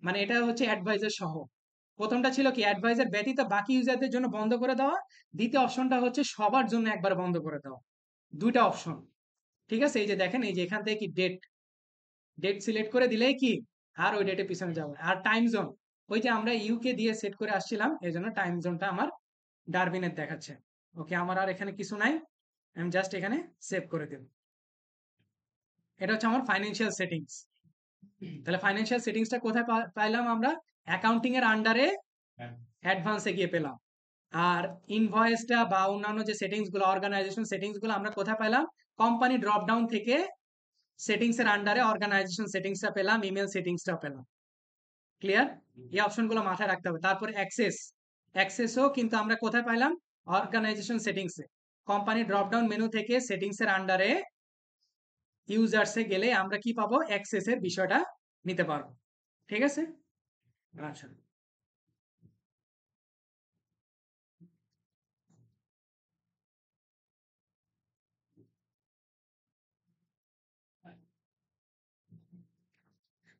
A: মানে এটা হচ্ছে অ্যাডভাইজার সহ। প্রথমটা ছিল কি অ্যাডভাইজার ব্যতীত বাকি ইউজারদের জন্য বন্ধ করে দেওয়া, দ্বিতীয় অপশনটা হচ্ছে সবার জন্য একবার বন্ধ করে দেওয়া। দুইটা অপশন, ঠিক আছে। এই যে দেখেন, এই যে এখান থেকে কি ডেট, ডেট সিলেক্ট করে দিলেই কি আর ওই ডেটে পিছনে যাবে। আর টাইম জোন, ওই যে আমরা ইউকে দিয়ে সেট করে আসছিলাম, এই জন্য টাইম জোনটা আমার ডারবিনের দেখাচ্ছে। ওকে, আমার আর এখানে কিছু নাই, আমি জাস্ট এখানে সেভ করে দেব। এটা হচ্ছে আমার ফাইন্যান্সিয়াল সেটিংস। তাহলে ফাইন্যান্সিয়াল সেটিংসটা কোথায় পাইলাম আমরা, অ্যাকাউন্টিং এর আন্ডারে অ্যাডভান্সে গিয়ে পেলাম। আর ইনভয়েসটা বা অন্যান্য যে সেটিংস গুলো, অর্গানাইজেশন সেটিংস গুলো আমরা কোথায় পেলাম, কোম্পানি ড্রপ ডাউন থেকে সেটিংস এর আন্ডারে অর্গানাইজেশন সেটিংসটা পেলাম, ইমেল সেটিংসটা পেলাম। ক্লিয়ার? এই অপশনগুলো মাথায় রাখতে হবে। তারপরে অ্যাক্সেস, অ্যাক্সেসও কিন্তু আমরা কোথায় পাইলাম, অর্গানাইজেশন সেটিংসে। কোম্পানি ড্রপ ডাউন মেনু থেকে সেটিংস এর আন্ডারে ইউজার্সে গেলে আমরা কি পাবো, অ্যাক্সেসের বিষয়টা নিতে পারবো। ঠিক আছে। আচ্ছা,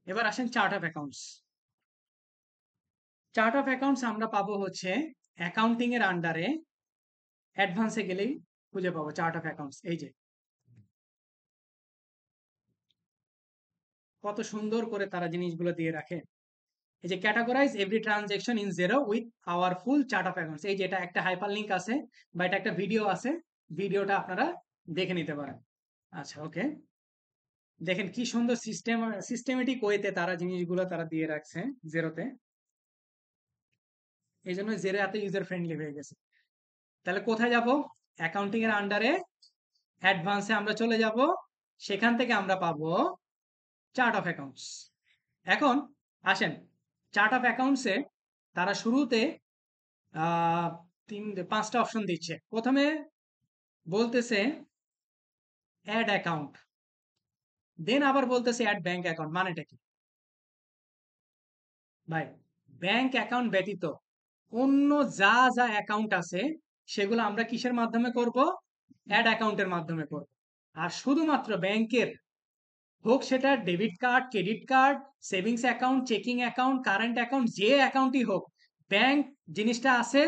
A: এবার আসেন chart of accounts. Chart of accounts আমরা পাবো হচ্ছে অ্যাকাউন্টিং এর আন্ডারে, অ্যাডভান্সে গেলেই খুঁজে পাবো চার্ট অফ অ্যাকাউন্টস। এই যে কত সুন্দর করে তারা জিনিসগুলো দিয়ে রাখে। এই যে categorise every transaction in zero with our full chart of accounts, এই যে এটা একটা হাইপার লিঙ্ক আছে বা এটা একটা ভিডিও আছে, ভিডিওটা আপনারা দেখে নিতে পারেন। আচ্ছা, ওকে। দেখেন কি সুন্দর সিস্টেমেটিক ওয়েতে তারা জিনিসগুলো তারা দিয়ে রাখছে জেরোতে। এই জন্য জেরো এত ইউজার ফ্রেন্ডলি হয়ে গেছে। তাহলে কোথায় যাব, অ্যাকাউন্টিং এর আন্ডারে অ্যাডভান্সে আমরা চলে যাব, সেখান থেকে আমরা পাবো চার্ট অফ অ্যাকাউন্টস। এখন আসেন, চার্ট অফ অ্যাকাউন্টসে তারা শুরুতে আহ 5টা অপশন দিচ্ছে। প্রথমে বলতেছে অ্যাড অ্যাকাউন্ট, দেন আবার বলতেছে অ্যাড ব্যাংক অ্যাকাউন্ট। মানেটা কি ভাই? ব্যাংক অ্যাকাউন্ট ব্যতীত অন্য যা যা অ্যাকাউন্ট আছে সেগুলো আমরা কিসের মাধ্যমে করব, অ্যাড অ্যাকাউন্টের মাধ্যমে করব। আর শুধুমাত্র ব্যাংকের, হোক সেটা debit card, credit card, savings account, checking account, current account, যে অ্যাকাউন্টই হোক, ব্যাংক জিনিসটা আছে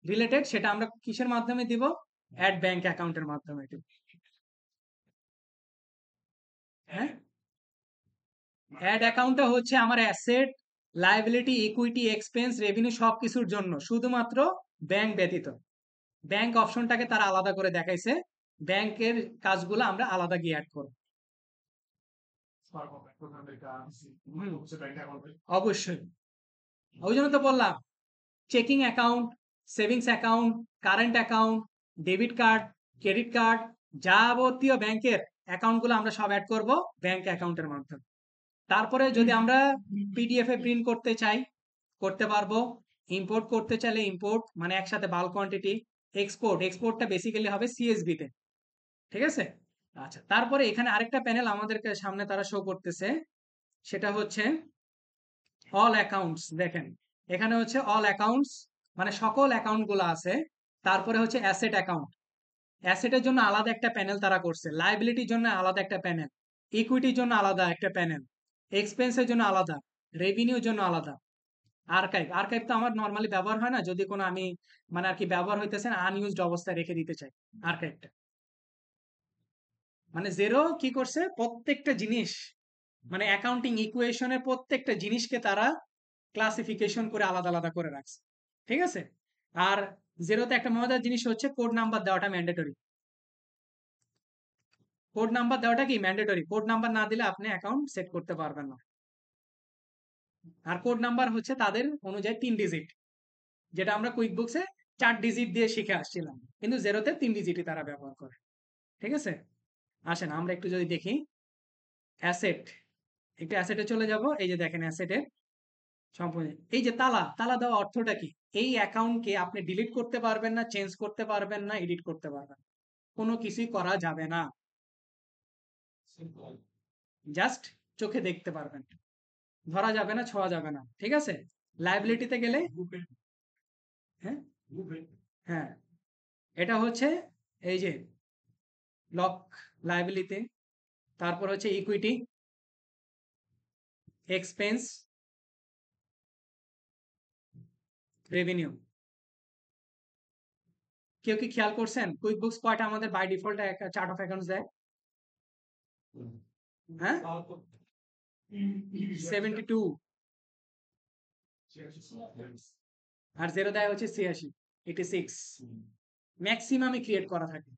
A: রিলেটেড, সেটা আমরা কিসের মাধ্যমে দিব, অ্যাড ব্যাংক অ্যাকাউন্টের মাধ্যমে দিব। হ্যাঁ, অ্যাড অ্যাকাউন্টটা হচ্ছে আমার asset, liability, equity, expense, revenue সবকিছুর জন্য, শুধুমাত্র ব্যাংক ব্যতীত। ব্যাংক অপশনটাকে তারা আলাদা করে দেখাইছে, ব্যাংকের কাজগুলো আমরা আলাদা গিয়ে অ্যাড করব। হুম, অবশ্যই। ওই জন্য তো বললাম, checking account, savings account, current account, debit card, credit card, যাবতীয় ব্যাংকের অ্যাকাউন্টগুলো আমরা সব অ্যাড করব ব্যাংক অ্যাকাউন্টের মাধ্যমে। তারপরে যদি আমরা পিডিএফ এ প্রিন্ট করতে চাই, করতে পারবো। ইম্পোর্ট করতে চাইলে ইম্পোর্ট, মানে একসাথে বাল্ক কোয়ান্টিটি। এক্সপোর্টটা বেসিক্যালি হবে সিএসভি তে। ঠিক আছে। আচ্ছা, তারপরে এখানে আরেকটা প্যানেল আমাদেরকে সামনে তারা শো করতেছে, সেটা হচ্ছে অল অ্যাকাউন্টস। দেখেন এখানে হচ্ছে অল অ্যাকাউন্টস, মানে সকল অ্যাকাউন্ট গুলো আছে। তারপরে হচ্ছে অ্যাসেট অ্যাকাউন্ট, অ্যাসেটের জন্য আলাদা একটা প্যানেল তারা করছে, লাইবিলিটির জন্য আলাদা একটা প্যানেল, ইকুইটির জন্য আলাদা একটা প্যানেল, এক্সপেন্সের জন্য আলাদা, রেভিনিউর জন্য আলাদা। আর্কাইভ তো আমার নর্মালি ব্যবহার হয় না, যদি কোনো আমি মানে আর কি ব্যবহার হইতেছে না, আনইউজড অবস্থায় রেখে দিতে চাই আর্কাইভটা। মানে জেরো কি করছে, প্রত্যেকটা জিনিস, মানে অ্যাকাউন্টিং ইকুয়েশনের প্রত্যেকটা জিনিসকে তারা ক্লাসিফিকেশন করে আলাদা আলাদা করে রাখছে। ঠিক আছে। আর জেরোতে একটা মজার জিনিস হচ্ছে কোড নাম্বার দেওয়াটা ম্যান্ডেটরি। কোড নাম্বার দেওয়াটা কি ম্যান্ডেটরি, কোড নাম্বার না দিলে আপনি অ্যাকাউন্ট সেট করতে পারবেন না। আর কোড নাম্বার হচ্ছে তাদের অনুযায়ী 3 ডিজিট, যেটা আমরা কুইক বুকসে 4 ডিজিট দিয়ে শিখে আসছিলাম, কিন্তু জেরোতে 3 ডিজিটই তারা ব্যবহার করে। ঠিক আছে। আসেন আমরা একটু যদি দেখি অ্যাসেট, একটু অ্যাসেটে চলে যাব। এই যে দেখেন অ্যাসেটের সম্পূর্ণ, এই যে তালা, তালা দেওয়া অর্থটা কি, এই অ্যাকাউন্টকে আপনি ডিলিট করতে পারবেন না, চেঞ্জ করতে পারবেন না, এডিট করতে পারবেন না, কোনো কিছুই করা যাবে না, জাস্ট চোখে দেখতে পারবেন, ধরা যাবে না, ছোঁয়া যাবে না। ঠিক আছে। লাইবিলিটিতে গেলে, হ্যাঁ হ্যাঁ, এটা হচ্ছে এই যে লক, লাইবিলিটি, তারপর হচ্ছে ইকুইটি, এক্সপেন্স, রেভিনিউ। কেউ কি খেয়াল করছেন কুইক বুকস কয়টা আমাদের by default chart of accounts দেয়? হ্যাঁ, 72, আর জেরো দেয় হচ্ছে 86, 86 ম্যাক্সিমামই ক্রিয়েট করা থাকে।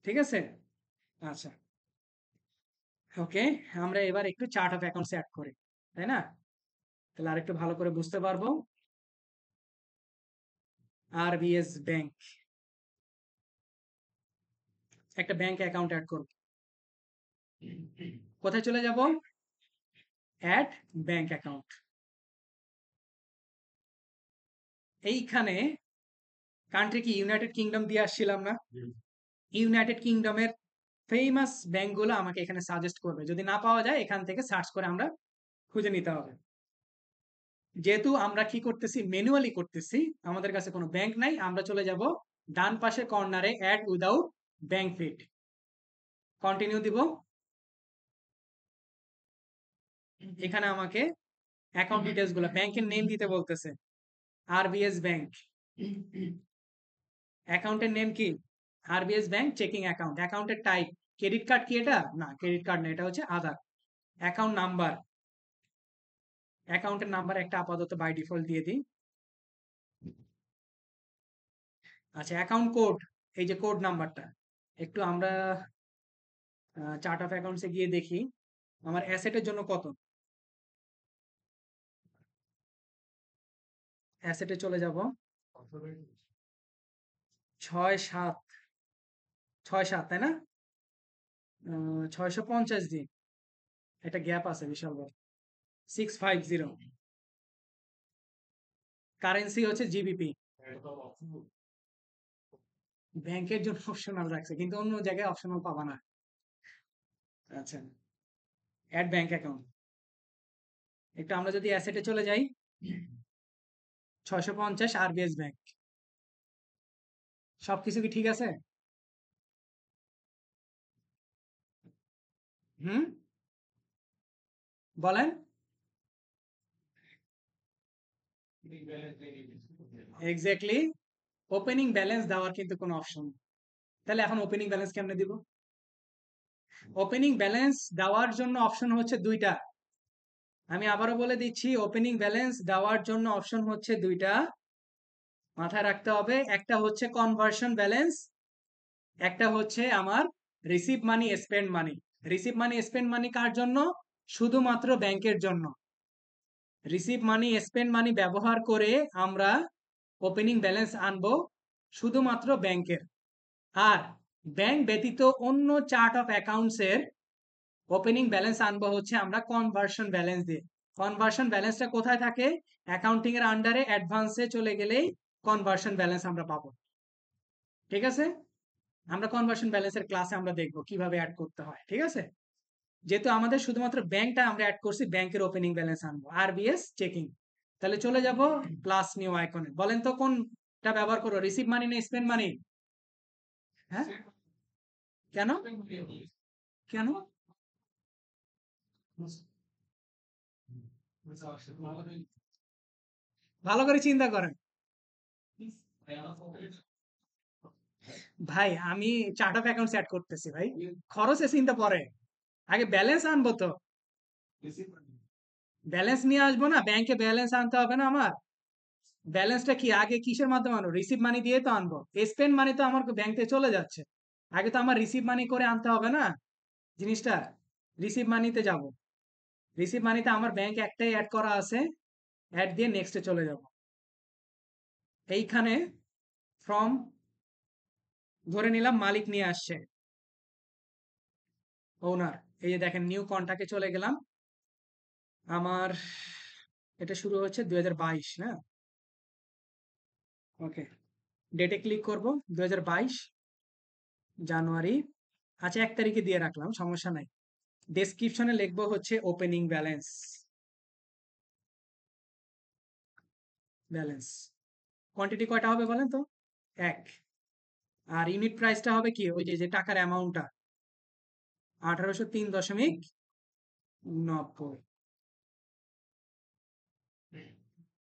A: ঠিক আছে। আচ্ছা, ওকে। আমরা এবার একটু চার্ট অফ অ্যাকাউন্টস অ্যাড করি, তাই না? তাহলে আরেকটু ভালো করে বুঝতে পারবো। আরবিএস ব্যাংক, একটা ব্যাংক অ্যাকাউন্ট অ্যাড করব। কোথায় চলে যাব, অ্যাড ব্যাংক অ্যাকাউন্ট। এইখানে কান্ট্রি কি ইউনাইটেড কিংডম দিয়ে আসছিলাম না, ইউনাইটেড কিংডমের ফেমাস ব্যাংকগুলো আমাকে এখানে সাজেস্ট করবে। যদি না পাওয়া যায় এখান থেকে সার্চ করে আমরা খুঁজে নিতে হবে। যেহেতু আমরা কি করতেছি, ম্যানুয়ালি করতেছি, আমাদের কাছে কোনো ব্যাংক নাই, আমরা চলে যাব ডান পাশের কর্নারে add without bank feed, continue দিব। এখানে আমাকে অ্যাকাউন্ট ডিটেলস গুলো, ব্যাংকের নেম দিতে বলতেছে, আরবিএস ব্যাংক। অ্যাকাউন্টের নেম কি? RBS bank checking account. অ্যাকাউন্টের টাইপ ক্রেডিট কার্ড কি? এটা না, ক্রেডিট কার্ড না, এটা হচ্ছে আধার। অ্যাকাউন্ট নাম্বার, অ্যাকাউন্টের নাম্বার একটা আপাতত বাই ডিফল্ট দিয়ে দিই। আচ্ছা, অ্যাকাউন্ট কোড, এই যে কোড নাম্বারটা, একটু আমরা চার্ট অফ অ্যাকাউন্টসে গিয়ে দেখি আমার অ্যাসেটের জন্য কত। অ্যাসেটে চলে যাব, 6-7, 6-7, তাই না? 650 দিন, একটা গ্যাপ আছে বিশাল বড়। 650, কারেন্সি হচ্ছে জিবিপি। ব্যাংকের জন্য অপশনাল রাখছে, কিন্তু অন্য জায়গায় অপশনাল পাবা না। আচ্ছা, অ্যাড ব্যাংক অ্যাকাউন্ট, একটু আমরা যদি অ্যাসেটে চলে যাই, 650 আরবিএস ব্যাংক। সবকিছু কি ঠিক আছে? হুম, বলেন। এক্স্যাক্টলি, ওপেনিং ব্যালেন্স দেওয়ার কিন্তু কোনো অপশন। তাহলে এখন ওপেনিং ব্যালেন্স কেমনে দিব? ওপেনিং ব্যালেন্স দেওয়ার জন্য অপশন হচ্ছে দুইটা। আমি আবারও বলে দিচ্ছি, ওপেনিং ব্যালেন্স দেওয়ার জন্য অপশন হচ্ছে দুইটা, মাথায় রাখতে হবে। একটা হচ্ছে কনভার্সন ব্যালেন্স, একটা হচ্ছে আমার রিসিভ মানি স্পেন্ড মানি। রিসিভ মানি স্পেন্ড মানি কার জন্য? শুধুমাত্র ব্যাংকের জন্য। রিসিভ মানি স্পেন্ড মানি ব্যবহার করে আমরা ওপেনিং ব্যালেন্স আনবো শুধুমাত্র ব্যাংকের। আর ব্যাংক ব্যতীত অন্য চার্ট অফ অ্যাকাউন্টস এর ওপেনিং ব্যালেন্স আনবো হচ্ছে আমরা কনভার্সন ব্যালেন্স দিয়ে। কনভার্সন ব্যালেন্সটা কোথায় থাকে? অ্যাকাউন্টিং এর আন্ডারে অ্যাডভান্সে চলে গেলেই কনভার্সন ব্যালেন্স আমরা পাবো। ঠিক আছে, আমরা কনভার্সন ব্যালেন্সের ক্লাসে আমরা দেখবো কিভাবে অ্যাড করতে হয়। ঠিক আছে, যেহেতু আমাদের শুধুমাত্র ব্যাংকটা আমরা অ্যাড করছি, ব্যাংকের ওপেনিং ব্যালেন্স আনবো আরবিএস চেকিং। তাহলে চলে যাব প্লাস নিউ আইকনে। বলেন তো কোনটা ব্যবহার করো, রিসিভ মানি না স্পেন্ড মানি? হ্যাঁ, কেন? কেন? ভালো করে চিন্তা করেন ভাই, আমি চার্ট অফ অ্যাকাউন্টস অ্যাড করতেছি ভাই, খরচে চিন্তা পরে, আগে ব্যালেন্স আনবো তো। ব্যালেন্স নিয়ে আসবো না, ব্যাংকে ব্যালেন্স আনতে হবে না আমার? ব্যালেন্সটা কি আগে কিসের মাধ্যমে আনবো? রিসিভ মানি দিয়ে তো আনবো। স্পেন্ড মানি তো আমার ব্যাংকে চলে যাচ্ছে, আগে তো আমার রিসিভ মানি করে আনতে হবে না জিনিসটা। রিসিভ মানিতে যাব, রিসিভ মানিতে আমার ব্যাংক একটাই অ্যাড করা আছে, অ্যাড দিয়ে নেক্সটে চলে যাব। এইখানে ফ্রম ধরে নিলাম মালিক নিয়ে আসছে, ওনার। এই যে দেখেন নিউ কন্টাক্টে চলে গেলাম। আমার এটা শুরু হচ্ছে 2022 না? ওকে, ডেটে ক্লিক করব 2022 জানুয়ারি। আচ্ছা, 1 তারিখে দিয়ে রাখলাম, সমস্যা নাই। ডেসক্রিপশনে লিখবো হচ্ছে ওপেনিং ব্যালেন্স, ব্যালেন্স কোয়ান্টিটি কয়টা হবে বলেন তো? 1। আর ইউনিট প্রাইসটা হবে কি, ওই যে যে টাকার অ্যামাউন্টটা 1803.90।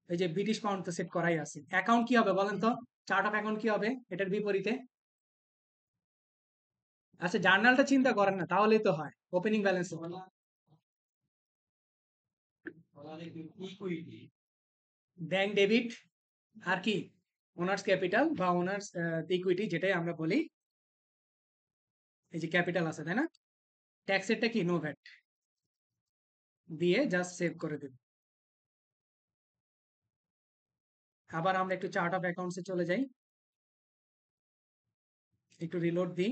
A: এই যে ব্রিটিশ পাউন্ড তো সেট করাই আছে। অ্যাকাউন্ট কি হবে বলেন তো? চার্ট অফ অ্যাকাউন্ট কি হবে এটার বিপরীতে? আচ্ছা, জার্নালটা চিন্তা করেন না, তাহলেই তো হয় ওপেনিং ব্যালেন্স। ব্যাংক ডেবিট, আর কি ওনার্স ক্যাপিটাল বা ওনার্স ইকুইটি যেটাই আমরা বলি। এই যে ক্যাপিটাল আছে তাই না? ট্যাক্সেরটা কি? নো ভ্যাট দিয়ে জাস্ট সেভ করে দেব। আবার আমরা একটু চার্ট অফ অ্যাকাউন্টসে চলে যাই, একটু রিলোড দিই।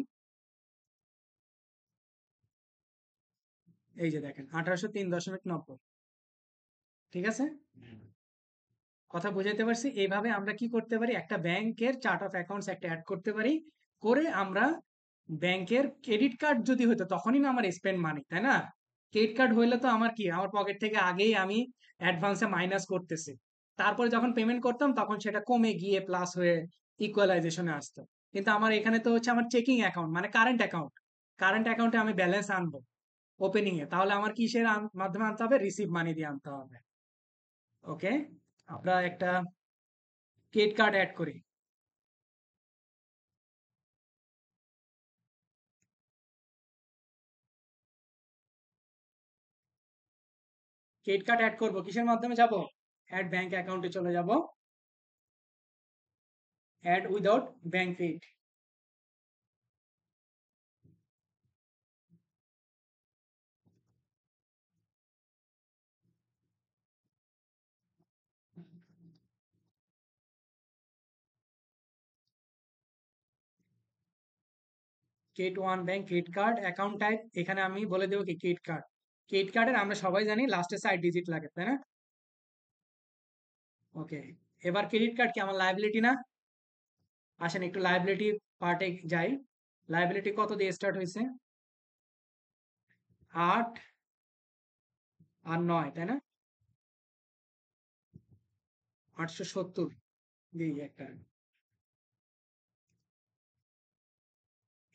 A: এই যে দেখেন 1803.90। ঠিক আছে, কথা বুঝাইতে পারছি? এইভাবে আমরা কি করতে পারি, একটা ব্যাংকের চার্ট অফ অ্যাকাউন্টস একটা অ্যাড করতে পারি, করে আমরা ব্যাংকের ক্রেডিট কার্ড যদি হতো তখনই না আমার স্পেন্ড মানি, তাই না? ক্রেডিট কার্ড হইলে তো আমার কি, আমার পকেট থেকে আগেই আমি অ্যাডভান্সে মাইনাস করতেছি, তারপরে যখন পেমেন্ট করতাম তখন সেটা কমে গিয়ে প্লাস হয়ে ইকুয়ালাইজেশনে আসতো। কিন্তু আমার এখানে তো হচ্ছে আমার চেকিং অ্যাকাউন্ট মানে কারেন্ট অ্যাকাউন্ট, কারেন্ট অ্যাকাউন্টে আমি ব্যালেন্স আনবো ওপেনিং এ, তাহলে আমার কিসের মাধ্যমে আনতে হবে, রিসিভ মানি দিয়ে আনতে হবে। ওকে, আমরা একটা ক্রেডিট কার্ড অ্যাড করি। ক্রেডিট কার্ড অ্যাড করবো কিসের মাধ্যমে যাব, অ্যাড ব্যাংক অ্যাকাউন্টে চলে যাব, add without bank feed. Credit one bank credit card account type, এখানে আমি বলে দেবো কি ক্রেডিট কার্ড। ক্রেডিট কার্ডের আমরা সবাই জানি লাস্টে 6 ডিজিট লাগে, তাই না? ওকে, এবার ক্রেডিট কার্ড কি আমার লায়াবিলিটি না? আসেন একটু লায়াবিলিটি পার্টে যাই। লায়াবিলিটি কত দিয়ে স্টার্ট হয়েছে, 8 আর 9, তাই না? 870 দিই একটা,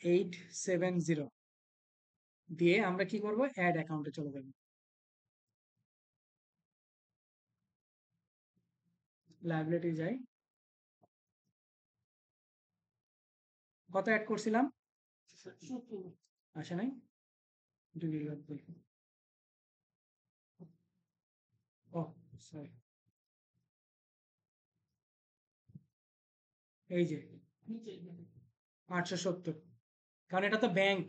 A: 870 দিয়ে আমরা কি করব, অ্যাড অ্যাকাউন্টে চলে যাবো। লায়াবিলিটি যাই, কত অ্যাড করছিলাম, আসে নাই, delete লাগবে। ও সরি, এই যে 870, কারণ এটা তো ব্যাংক,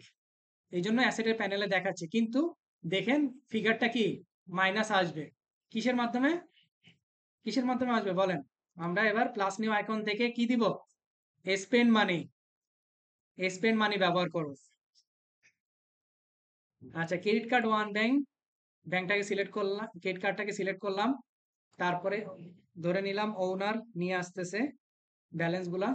A: এই জন্য অ্যাসেটের প্যানেলে দেখাচ্ছে, কিন্তু দেখেন ফিগারটা কি মাইনাস আসবে, কিসের মাধ্যমে, কিসের মাধ্যমে আসবে বলেন? আমরা এবার প্লাস নিউ আইকন থেকে কি দিব, স্পেন্ড মানি, স্পেন্ড মানি ব্যবহার করব। আচ্ছা, ক্রেডিট কার্ড ওয়ান ব্যাংক, ব্যাংকটাকে সিলেক্ট করলাম, ক্রেডিট কার্ডটাকে সিলেক্ট করলাম, তারপরে ধরে নিলাম ওনার নিয়ে আসতেছে ব্যালেন্স গুলা,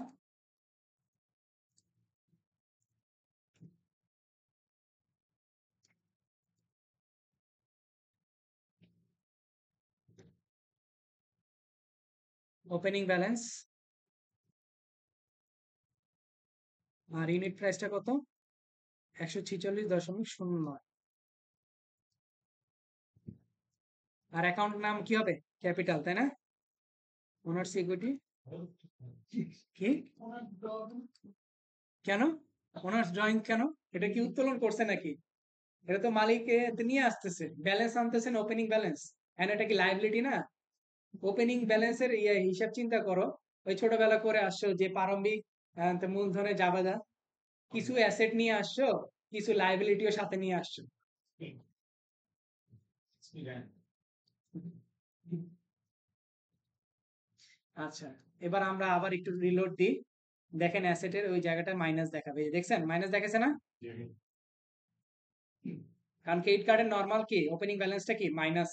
A: ওপেনিং ব্যালেন্স, আর ইউনিট প্রাইসটা কত, 146.09, আর অ্যাকাউন্ট নাম কি হবে, ক্যাপিটাল, তাই না? ওনার্স ইকুইটি, কি কেন, ওনার্স ড্রয়িং কেন, এটা কি উত্তোলন করছে নাকি? এটা তো মালিক নিয়ে আসতেছে, ব্যালেন্স আনতেছেন, ওপেনিং ব্যালেন্স, এন্ড এটা কি লাইবিলিটি না? ওপেনিং ব্যালেন্সের হিসাব চিন্তা করো, ওই ছোটবেলা করে আসছো যে প্রারম্ভিক তো মূলধনে জাবেদা, কিছু অ্যাসেট নিয়ে আসছো, কিছু লাইবিলিটিও সাথে নিয়ে আসছো। আচ্ছা, এবার আমরা আবার একটু রিলোড দিই, দেখেন অ্যাসেটের ওই জায়গাটা মাইনাস দেখাবে, এই যে দেখছেন মাইনাস দেখাচ্ছে না? কারণ ক্রেডিট কার্ডের নরমাল কি ওপেনিং ব্যালেন্সটা কি মাইনাস।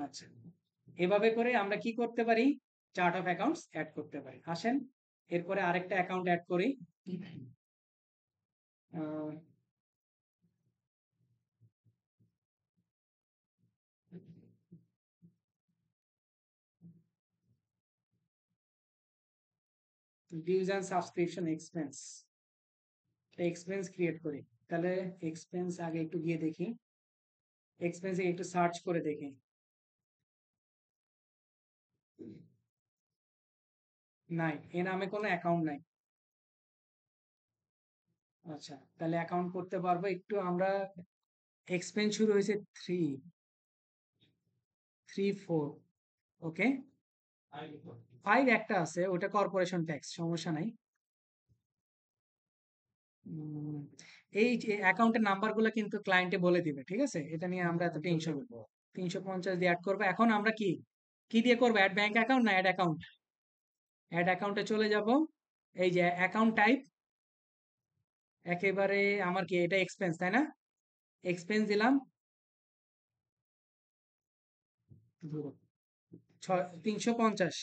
A: আচ্ছা, এভাবে করে আমরা কি করতে পারি, চার্ট অফ অ্যাকাউন্টস অ্যাড করতে পারি। আসেন এরপরে আরেকটা অ্যাকাউন্ট অ্যাড করি, dues and subscription expense, expense create করি। তাহলে এক্সপেন্স আগে একটু গিয়ে দেখি, এক্সপেন্সে একটু সার্চ করে দেখি, নাই, এ নামে কোনো অ্যাকাউন্ট নাই। আচ্ছা, তাহলে অ্যাকাউন্ট করতে পারবো একটু আমরা, এক্সপেন্স শুরু হয়েছে 334, ওকে, 5 একটা আছে, ওটা কর্পোরেশন ট্যাক্স, সমস্যা নাই। উম, এই যে অ্যাকাউন্টের নাম্বার গুলো কিন্তু ক্লায়েন্টে বলে দিবে, ঠিক আছে, এটা নিয়ে আমরা এত টেনশন, 350 দিয়ে অ্যাড করবো। এখন আমরা কি কি দিয়ে করবো, অ্যাড ব্যাংক অ্যাকাউন্ট না অ্যাড অ্যাকাউন্ট, অ্যাড অ্যাকাউন্টে চলে যাব, এই যে অ্যাকাউন্ট টাইপ, একেবারে আমার কি এটা এক্সপেন্স, তাই না? এক্সপেন্স দিলাম 350,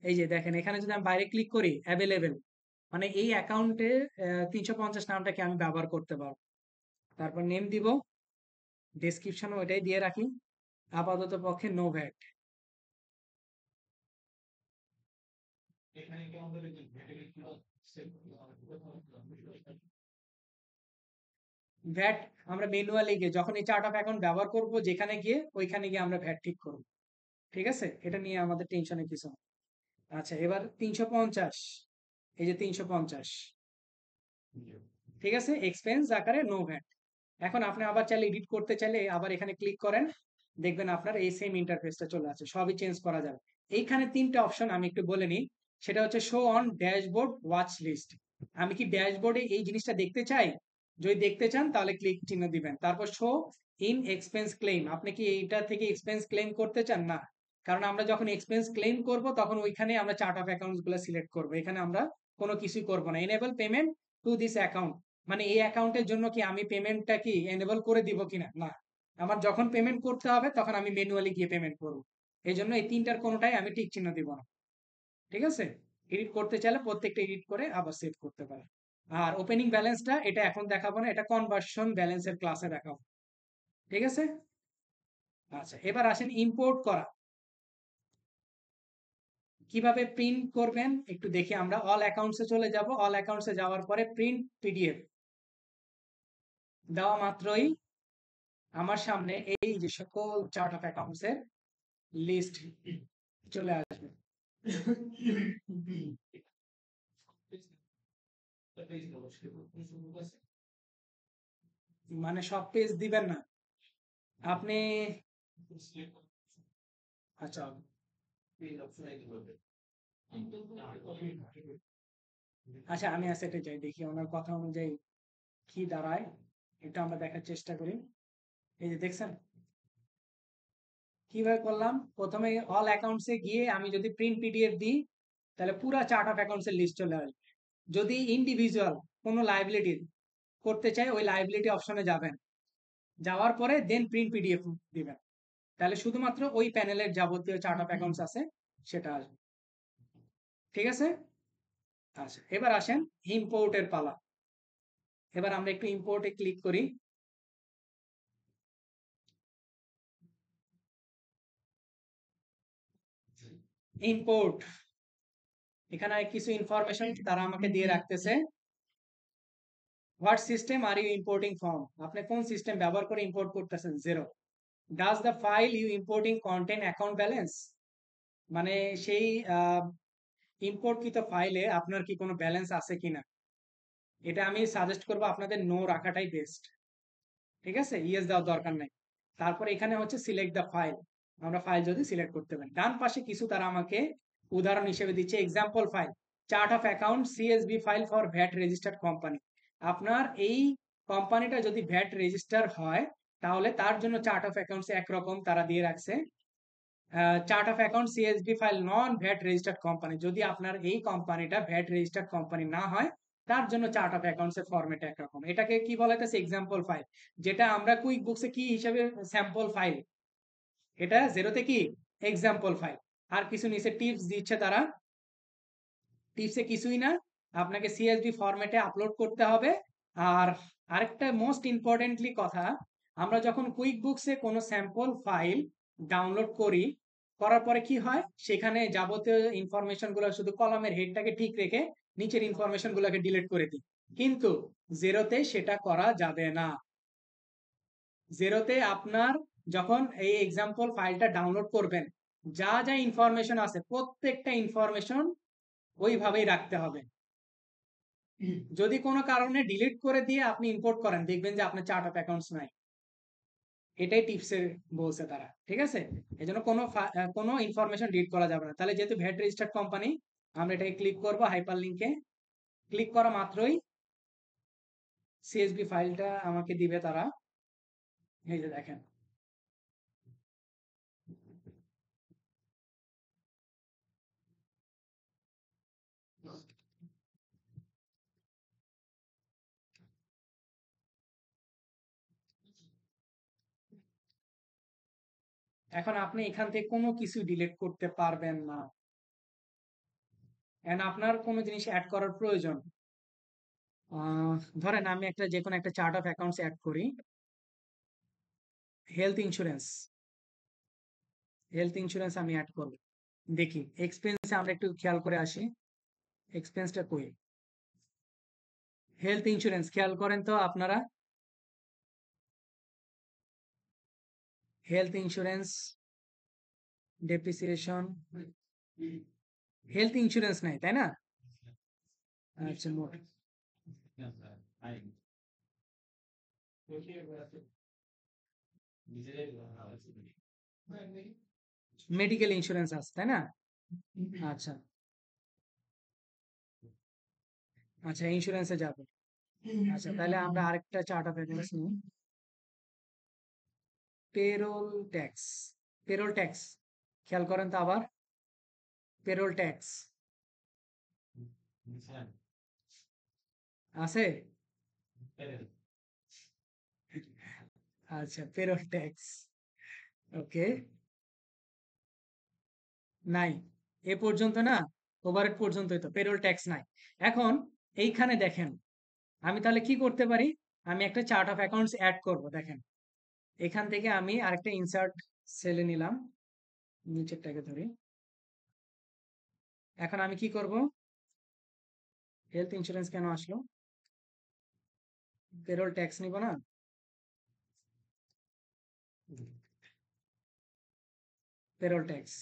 A: এই যে দেখেন এখানে যদি আমি বাইরে ক্লিক করি অ্যাভেলেবেল, মানে এই অ্যাকাউন্টে 350 নামটাকে আমি ব্যবহার করতে পারবো। তারপর নেম দিব, ডেসক্রিপশনও ওইটাই দিয়ে রাখি, আপাতত পক্ষে নো ভ্যাট। ভ্যাট আমরা ম্যানুয়ালি গিয়ে যখন এই চার্ট অফ অ্যাকাউন্ট ব্যবহার করব, যেখানে গিয়ে ওইখানে গিয়ে আমরা ভ্যাট ঠিক করব। ঠিক আছে, এটা নিয়ে আমাদের টেনশনের কিছু না। আচ্ছা, এবার 350, এই যে 350, ঠিক আছে, এক্সপেন্স আকারে নো ভ্যাট। এখন আপনি আবার চাইলে এডিট করতে চাইলে আবার এখানে ক্লিক করেন, দেখবেন আপনার এই সেম ইন্টারফেসটা চলে আসে, সবই চেঞ্জ করা যাবে। এইখানে তিনটা অপশন আমি একটু বলে নিই। সেটা হচ্ছে show on dashboard watch list. আমি কি ড্যাশবোর্ডে এই জিনিসটা দেখতে চাই? যদি দেখতে চান তাহলে ক্লিক চিহ্ন দিবেন। তারপর শো ইন এক্সপেন্স ক্লেম, আপনি কি এইটা থেকে এক্সপেন্স ক্লেম করতে চান? না, কারণ আমরা যখন এক্সপেন্স ক্লেম করব তখন ওইখানে আমরা চার্ট অফ অ্যাকাউন্টস গুলো সিলেক্ট করব, এখানে আমরা কোনো কিছুই করব না। Enable payment to this account, মানে এই অ্যাকাউন্টের জন্য কি আমি পেমেন্টটা কি এনেবল করে দিব কিনা? না, আমার যখন পেমেন্ট করতে হবে তখন আমি ম্যানুয়ালি গিয়ে পেমেন্ট করব। এই জন্য এই তিনটার কোনোটাই আমি টিক চিহ্ন দিব না। ঠিক আছে, এডিট করতে চাইলে প্রত্যেকটা এডিট করে আবার সেভ করতে পারে। আর ওপেনিং ব্যালেন্সটা এটা এখন দেখাবো না, এটা কনভার্সন ব্যালেন্সের ক্লাসে দেখাবো। ঠিক আছে। আচ্ছা, এবার আসেন ইম্পোর্ট করা। কিভাবে প্রিন্ট করবেন একটু দেখি। আমরা অল অ্যাকাউন্টসে চলে যাব, অল অ্যাকাউন্টসে যাওয়ার পরে প্রিন্ট পিডিএফ দেওয়া মাত্রই আমার সামনে এই যে সকল চার্ট অফ অ্যাকাউন্টস এর লিস্ট চলে আসবে। মানে সব পেজ দিবেন না আপনি? আচ্ছা, আচ্ছা আমি সেটা চাই, দেখি ওনার কথা অনুযায়ী কি দাঁড়ায়, এটা আমরা দেখার চেষ্টা করি। এই যে দেখছেন কিভাবে করলাম, প্রথমে অল অ্যাকাউন্টস এ গিয়ে আমি যদি প্রিন্ট পিডিএফ দিই তাহলে পুরো চার্ট অফ অ্যাকাউন্টস এর লিস্ট চলে আসবে। যদি ইন্ডিভিজুয়াল কোনো লাইবিলিটি করতে চাই ওই লাইবিলিটি অপশনে যাবেন, যাওয়ার পরে দেন প্রিন্ট পিডিএফ দিবেন, তাহলে শুধুমাত্র ওই প্যানেলের যাবতীয় চার্ট অফ অ্যাকাউন্টস আছে সেটা আসবে। ঠিক আছে। আচ্ছা, এবার আসেন ইম্পোর্টের পালা। এবার আমরা একটু ইম্পোর্টে ক্লিক করি। ইম্পোর্ট, এখানে কিছু ইনফরমেশন তারা আমাকে দিয়ে রাখতেছে। What system are you importing from, আপনি কোন সিস্টেম ব্যবহার করে ইম্পোর্ট করতেছেন? Xero. Does the file you importing contain account balance, মানে সেই ইম্পোর্টকৃত ফাইলে আপনার কি কোনো ব্যালেন্স আছে কিনা। এটা আমি সাজেস্ট করবো আপনাদের নো রাখাটাই বেস্ট। ঠিক আছে, ইয়েস দেওয়ার দরকার নাই। তারপর এখানে হচ্ছে সিলেক্ট দ্য ফাইল, আমরা ফাইল যদি সিলেক্ট করতে পারি। ডান পাশে কিছু তারা আমাকে উদাহরণ হিসেবে দিচ্ছে, example file chart of account CSB file for VAT registered company. আপনার এই কোম্পানিটা যদি ভ্যাট রেজিস্টার হয় তাহলে তার জন্য চার্ট অফ অ্যাকাউন্টস একরকম তারা দিয়ে রাখছে। Chart of account CSB file non VAT registered company, যদি আপনার এই কোম্পানিটা ভ্যাট রেজিস্টার্ড কোম্পানি না হয় তার জন্য চার্ট অফ অ্যাকাউন্টস এর ফরম্যাট একরকম। এটাকে কি বলা হচ্ছে? এক্সাম্পল ফাইল, যেটা আমরা কুইক বুকসে কি হিসেবে স্যাম্পল ফাইল, এটা জিরোতে কি এক্সাম্পল ফাইল। আর কিছু নিচে টিপস দিচ্ছে তারা, টিপসে কিছুই না, আপনাকে সিএসভি ফরম্যাটে আপলোড করতে হবে। আর আরেকটা মোস্ট ইম্পর্টেন্টলি কথা, আমরা যখন কুইক বুকসে কোনো স্যাম্পল ফাইল ডাউনলোড করি, করার পরে কি হয় সেখানে যাবতীয় ইনফরমেশন গুলো শুধু কলামের হেডটাকে ঠিক রেখে নিচের ইনফরমেশন গুলোকে ডিলিট করে দিই, কিন্তু জিরোতে সেটা করা যাবে না। জিরোতে আপনার যখন এই এক্সাম্পল ফাইলটা ডাউনলোড করবেন, যা যা ইনফরমেশন আছে প্রত্যেকটা ইনফরমেশন ওইভাবেই রাখতে হবে। যদি কোনো কারণে ডিলিট করে দিয়ে আপনি ইম্পোর্ট করেন দেখবেন যে আপনার চার্ট অফ অ্যাকাউন্টস নাই। এটাই টিপসে বলছে তারা। ঠিক আছে, এই জন্য কোনো ইনফরমেশন ডিলিট করা যাবে না। তাহলে যেহেতু ভ্যাট রেজিস্টার্ড কোম্পানি, আমরা এটাকে ক্লিক করব, হাইপার লিঙ্কে ক্লিক করা মাত্রই সিএসভি ফাইলটা আমাকে দিবে তারা। এই যে দেখেন, এখন আপনি এখান থেকে কোনো কিছু ডিলিট করতে পারবেন না। এন্ড আপনার কোনো জিনিস অ্যাড করার প্রয়োজন, ধরেন আমি একটা যে কোনো একটা চার্ট অফ অ্যাকাউন্টস অ্যাড করি। হেলথ ইন্স্যুরেন্স, হেলথ ইন্স্যুরেন্স আমি অ্যাড করব। দেখি এক্সপেন্সে আমরা একটু খেয়াল করে আসি, এক্সপেন্সটা কই, হেলথ ইন্স্যুরেন্স খেয়াল করেন তো আপনারা, health insurance depreciation, health insurance নাই তাই না? আচ্ছা, মোট মেডিকেল ইন্স্যুরেন্স আছে তাই না? আচ্ছা আচ্ছা, ইন্স্যুরেন্সে যাবে। আচ্ছা, তাহলে আমরা আরেকটা চার্ট অফ অ্যাকাউন্টস নিই। পেরোল ট্যাক্স, পেরোল ট্যাক্স খেয়াল করেন তো আবার, পেরোল ট্যাক্স আছে? আচ্ছা, পেরোল ট্যাক্স ওকে, নাই এ পর্যন্ত না, ওভারহেড পর্যন্তই তো, পেরোল ট্যাক্স নাই। এখন এইখানে দেখেন আমি তাহলে কি করতে পারি, আমি একটা চার্ট অফ অ্যাকাউন্টস অ্যাড করব। দেখেন এখান থেকে আমি আরেকটা ইনসার্ট সেলে নিলাম, নিচেরটাকে ধরি। এখন আমি কি করব, হেলথ ইন্স্যুরেন্স কেন আসলো, পেরোল ট্যাক্স নিব না, পেরোল ট্যাক্স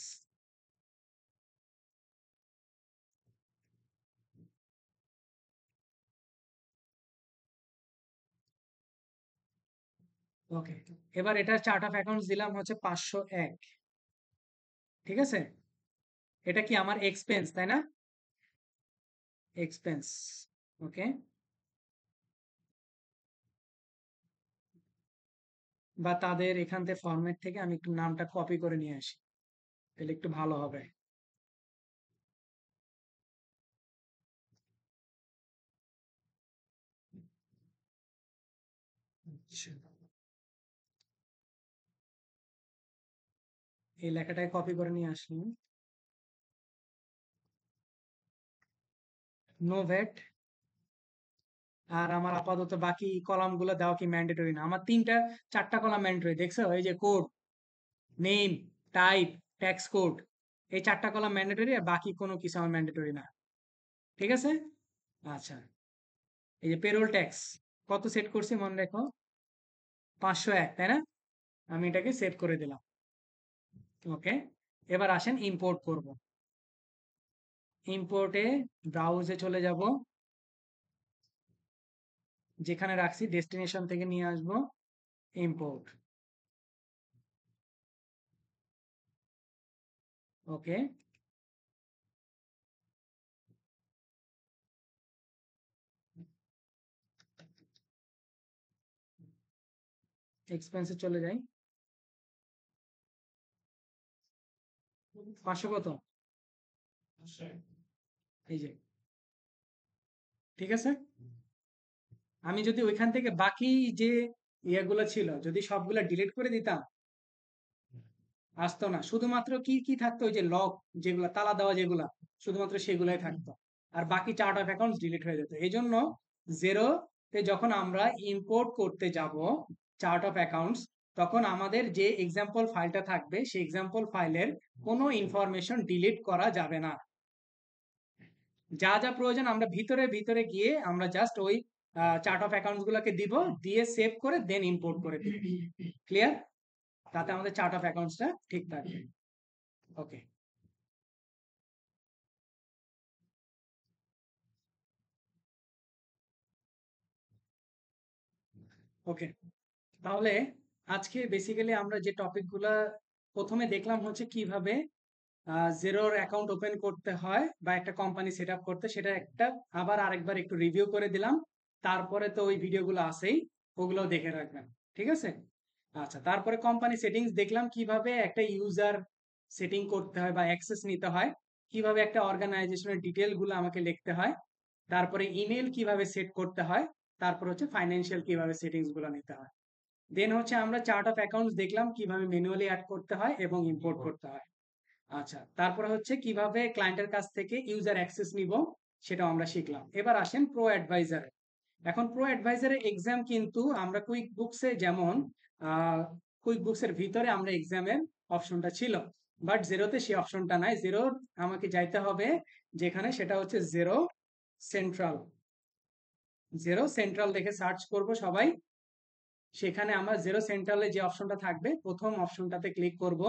A: ওকে। এবার এটা চার্ট অফ অ্যাকাউন্টস দিলাম হচ্ছে 501, ঠিক আছে? এটা কি আমার এক্সপেন্স তাই না? এক্সপেন্স ওকে, বা তাদের এখান থেকে ফরম্যাট থেকে আমি একটু নামটা কপি করে নিয়ে আসি, তাহলে একটু ভালো হবে। আচ্ছা, এই লেখাটাকে কপি করে নিয়ে আসলাম, নো ভ্যাট। আর আমার আপাতত বাকি কলাম গুলো দেওয়া কি ম্যান্ডেটরি না? আমার তিনটা চারটা কলাম ম্যান্ডেটরি, দেখছো? এই যে code, name, type, tax code, এই চারটা কলাম ম্যান্ডেটরি, আর বাকি কোনো কিছু আমার ম্যান্ডেটরি না, ঠিক আছে? আচ্ছা, এই যে পেরোল ট্যাক্স কত সেট করছি মনে রেখো, 501 তাই না? আমি এটাকে সেভ করে দিলাম ওকে। এবার আসেন ইম্পোর্ট করব। ইম্পোর্টে ব্রাউজে চলে যাব, যেখানে রাখছি ডেস্টিনেশন থেকে নিয়ে আসব, ইম্পোর্ট ওকে। এক্সপেন্সে চলে যাই, 500 কত, এই যে, ঠিক আছে? আমি যদি ওইখান থেকে বাকি যে ইয়েগুলো ছিল যদি সবগুলা ডিলিট করে দিতাম, আসতো না, শুধুমাত্র কি কি থাকতো, ওই যে লক, যেগুলা তালা দেওয়া যেগুলা, শুধুমাত্র সেগুলাই থাকতো, আর বাকি চার্ট অফ অ্যাকাউন্টস ডিলিট হয়ে যেত। এই জন্য জেরোতে যখন আমরা ইম্পোর্ট করতে যাব চার্ট অফ অ্যাকাউন্টস, তখন আমাদের যে এক্সাম্পল ফাইলটা থাকবে সেই এক্সাম্পল ফাইলের কোনো ইনফরমেশন ডিলিট করা যাবে না। যা যা প্রয়োজন আমরা ভিতরে ভিতরে গিয়ে আমরা জাস্ট ওই চার্ট অফ অ্যাকাউন্টস গুলোকে দিব, দিয়ে সেভ করে দেন ইম্পোর্ট করে দিব। ক্লিয়ার? তাতে আমাদের চার্ট অফ অ্যাকাউন্টসটা ঠিক থাকবে ওকে। ওকে, তাহলে আজকে বেসিক্যালি আমরা যে টপিকগুলা প্রথমে দেখলাম হচ্ছে কিভাবে জেরোর অ্যাকাউন্ট ওপেন করতে হয় বা একটা কোম্পানি সেট আপ করতে, সেটা একটা আবার আরেকবার একটু রিভিউ করে দিলাম। তারপরে তো ওই ভিডিওগুলো আছেই, ওগুলো দেখে রাখবেন, ঠিক আছে? আচ্ছা, তারপরে কোম্পানি সেটিংস দেখলাম কিভাবে একটা ইউজার সেটিং করতে হয় বা অ্যাক্সেস নিতে হয়, কিভাবে একটা অর্গানাইজেশনের ডিটেল গুলো আমাকে লিখতে হয়, তারপরে ইমেল কিভাবে সেট করতে হয়, তারপর হচ্ছে ফাইন্যান্সিয়াল কিভাবে সেটিংস গুলো নিতে হয়। দেন হচ্ছে আমরা চার্ট অফ অ্যাকাউন্টস দেখলাম কিভাবে ম্যানুয়ালি অ্যাড করতে হয় এবং ইম্পোর্ট করতে হয়। আচ্ছা, তারপরে হচ্ছে কিভাবে ক্লায়েন্টের কাছ থেকে ইউজার অ্যাক্সেস নিব সেটাও আমরা শিখলাম। এবার আসেন প্রো অ্যাডভাইজারে। এখন প্রো অ্যাডভাইজারের এক্সাম কিন্তু আমরা কুইক বুকসে যেমন কুইক বুকসের ভিতরে আমরা এক্সামের অপশনটা ছিল, বাট জেরোতে সেই অপশনটা নাই। জেরো আমাকে যাইতে হবে যেখানে, সেটা হচ্ছে জেরো সেন্ট্রাল। জেরো সেন্ট্রাল দেখে সার্চ করব সবাই। সেখানে আমরা জেরো সেন্ট্রালে যে অপশনটা থাকবে প্রথম অপশনটাতে ক্লিক করব।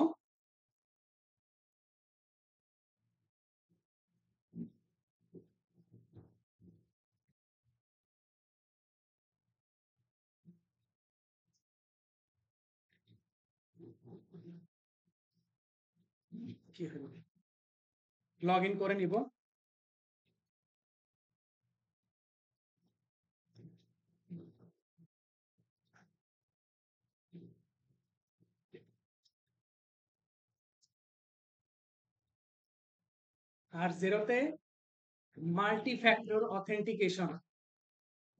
A: কি হলো, লগ ইন করে নিব। আর জেরোতে মাল্টি ফ্যাক্টর অথেন্টিকেশন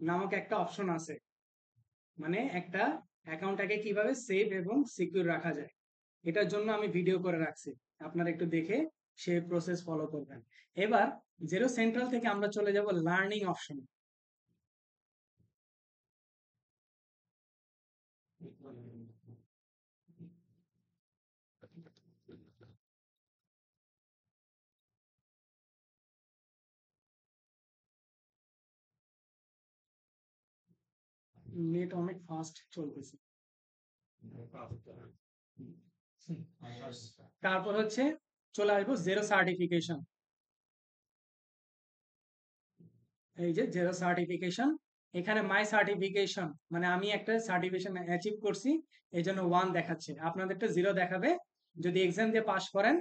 A: নামক একটা অপশন আছে, মানে একটা অ্যাকাউন্টটাকে কিভাবে সেভ এবং সিকিউর রাখা যায়। এটার জন্য আমি ভিডিও করে রাখছি, আপনারা একটু দেখে সেই প্রসেস ফলো করবেন। এবার জেরো সেন্ট্রাল থেকে আমরা চলে যাব লার্নিং অপশন। নেট অনেক ফাস্ট চলতেছে। তারপর হচ্ছে চলে আসবো জেরো সার্টিফিকেশন। এই যে জেরো সার্টিফিকেশন, এখানে মাই সার্টিফিকেশন মানে আমি একটা সার্টিফিকেশন অ্যাচিভ করছি, এই জন্য 1 দেখাচ্ছে। আপনাদেরটা 0 দেখাবে। যদি এক্সাম দিয়ে পাস করেন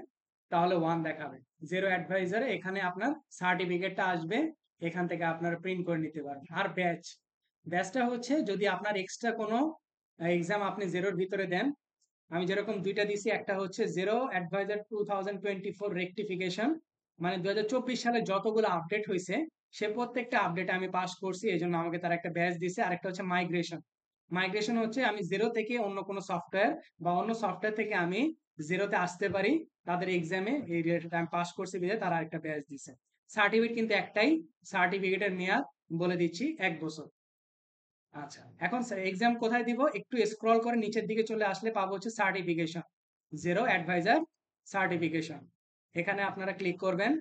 A: তাহলে 1 দেখাবে। জেরো অ্যাডভাইজারে এখানে আপনার সার্টিফিকেটটা আসবে, এখান থেকে আপনারা প্রিন্ট করে নিতে পারেন। আর ব্যাচ, ব্যাচটা হচ্ছে যদি আপনার এক্সট্রা কোনো এক্সাম আপনি জেরোর ভিতরে দেন, আমি যেরকম দুইটা দিছি, একটা হচ্ছে জেরো অ্যাডভাইজার 2024 রেকটিফিকেশন, মানে 2024 সালে যতগুলো আপডেট হয়েছে সে প্রত্যেকটা আপডেট আমি পাস করছি, এই জন্য আমাকে তার একটা ব্যাচ দিছে। আরেকটা হচ্ছে মাইগ্রেশন। মাইগ্রেশন হচ্ছে আমি জেরো থেকে অন্য কোনো সফটওয়্যার বা অন্য সফটওয়্যার থেকে আমি জেরোতে আসতে পারি, তাদের এক্সামে এই রিলেটেড আমি পাস করছি বিধে তারা আরেকটা ব্যাচ দিছে। সার্টিফিকেট কিন্তু একটাই, সার্টিফিকেটের মেয়াদ বলে দিচ্ছি 1 বছর। আচ্ছা, এখন এক্সাম কোথায় দিব, একটু স্ক্রল করে নিচের দিকে চলে আসলে পাবো হচ্ছে সার্টিফিকেশন, জেরো অ্যাডভাইজার সার্টিফিকেশন। এখানে আপনারা ক্লিক করবেন।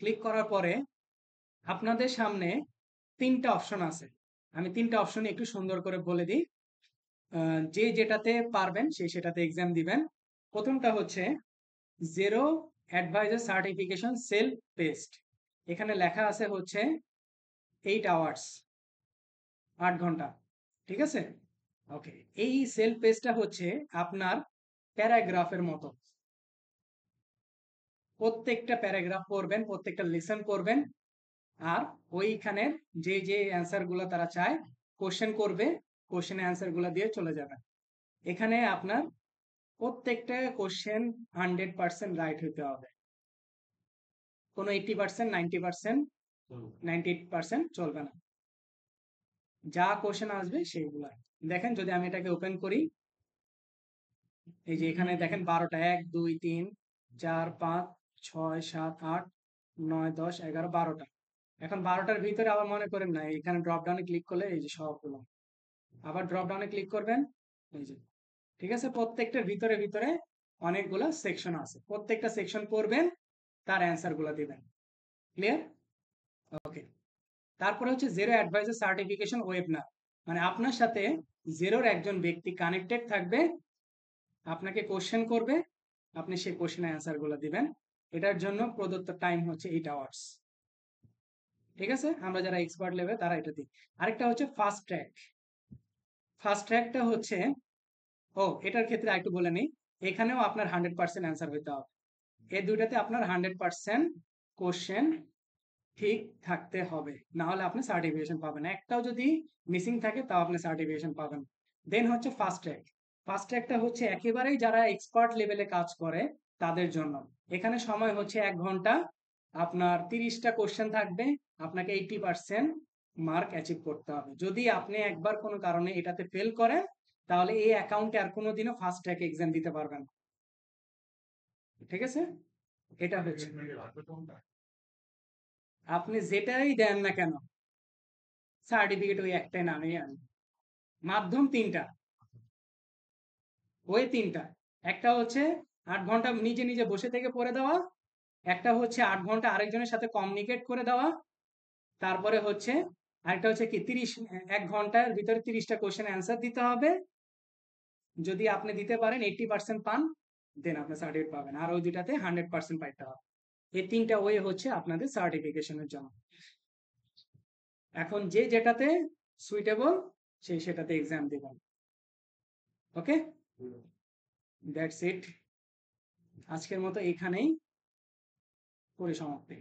A: ক্লিক করার পরে আপনাদের সামনে 3টা অপশন আছে। আমি 3টা অপশন একটু সুন্দর করে বলে দিই। যে যেটাতে পারবেন সে সেটাতে এক্সাম দিবেন। প্রথমটা হচ্ছে Xero advisor certification self paced. এখানে লেখা আছে হচ্ছে 8 আওয়ার্স, 8 ঘন্টা। ঠিক আছে, ওকে। এই সেলফ পেজটা হচ্ছে আপনার প্যারাগ্রাফের মতো, প্রত্যেকটা প্যারাগ্রাফ পড়বেন, প্রত্যেকটা লেসন পড়বেন। আর ওইখানের যে যে অ্যান্সার গুলো তারা চায় কোশ্চেন করবে, কোশ্চেন অ্যান্সার গুলো দিয়ে চলে যাবেন। এখানে আপনার প্রত্যেকটা কোশ্চেন 100% রাইট হতে হবে, কোনো 80%, 90%, 98% চলবে না। যা কোশ্চেন আসবে সেইগুলা দেখেন। যদি আমি এটাকে ওপেন করি, এই যে এখানে দেখেন 12টা, 1 2 3 4 5 6 7 8 9 10 11 12টা। এখন 12টার ভিতরে আবার মনে করেন না, এখানে ড্রপ ডাউনে ক্লিক করলে এই যে সবগুলো, আবার ড্রপ ডাউনে ক্লিক করবেন, এই যে। ঠিক আছে, প্রত্যেকটার ভিতরে ভিতরে অনেকগুলো সেকশন আছে, প্রত্যেকটা সেকশন পড়বেন, তার অ্যান্সার গুলো দিবেন। ক্লিয়ার? ওকে। তারপরে হচ্ছে জেরো অ্যাডভাইজার সার্টিফিকেশন ওয়েবিনার, মানে আপনার সাথে জেরোর একজন ব্যক্তি কানেক্টেড থাকবে, আপনাকে কোশ্চেন করবে, আপনি সেই কোশ্চেনের অ্যান্সার গুলো দিবেন। এটার জন্য প্রদত্ত টাইম হচ্ছে 8 আওয়ার্স। ঠিক আছে, আমরা যারা এক্সপার্ট লেভেল তারা এটা দিই। আরেকটা হচ্ছে ফাস্ট ট্র্যাক। ফাস্ট ট্র্যাকটা হচ্ছে, এটার ক্ষেত্রে আরেকটু বলে নিই, এখানেও আপনার 100% অ্যান্সার হইতে হবে। এই দুইটাতে আপনার 100% কোশ্চেন ঠিক থাকতে হবে, না হলে আপনি সার্টিফিকেশন পাবেন। একটাও যদি মিসিং থাকে তাও আপনি সার্টিফিকেশন পাবেন। দেন হচ্ছে ফাস্ট ট্র্যাক। ফাস্ট ট্র্যাকটা হচ্ছে একেবারেই যারা এক্সপার্ট লেভেলে কাজ করে তাদের জন্য। এখানে সময় হচ্ছে 1 ঘন্টা, আপনার 30টা কোশ্চেন থাকবে, আপনাকে 80% মার্ক অ্যাচিভ করতে হবে। যদি আপনি একবার কোনো কারণে এটাতে ফেল করেন তাহলে এই অ্যাকাউন্টে আর কোনোদিনও ফাস্ট ট্র্যাক এক্সাম দিতে পারবেন না। ঠিক আছে, এটা হচ্ছে আপনি যেটাই দেন না কেন সার্টিফিকেট ওই একটাই নামেই আনবে। মাধ্যম তিনটা, ওই তিনটা। একটা হচ্ছে 8 ঘন্টা নিজে নিজে বসে থেকে পড়ে দেওয়া, একটা হচ্ছে 8 ঘন্টা আরেকজনের সাথে কমিউনিকেট করে দেওয়া, তারপরে হচ্ছে আরেকটা হচ্ছে কি 1 ঘন্টার ভিতরে 30টা কোশ্চেন অ্যান্সার দিতে হবে। যদি আপনি দিতে পারেন 80% পান, দেন আপনি সার্টিফিকেট পাবেন। আর ওই দুটাতে 100% পাইতে হবে। এই তিনটা ওয়ে হচ্ছে আপনাদের সার্টিফিকেশনের জন্য। এখন যে যেটাতে সুইটেবল সেই সেটাতে এক্সাম দেবেন। ওকে, দ্যাটস ইট। আজকের মতো এখানেই পরিসমাপ্তি।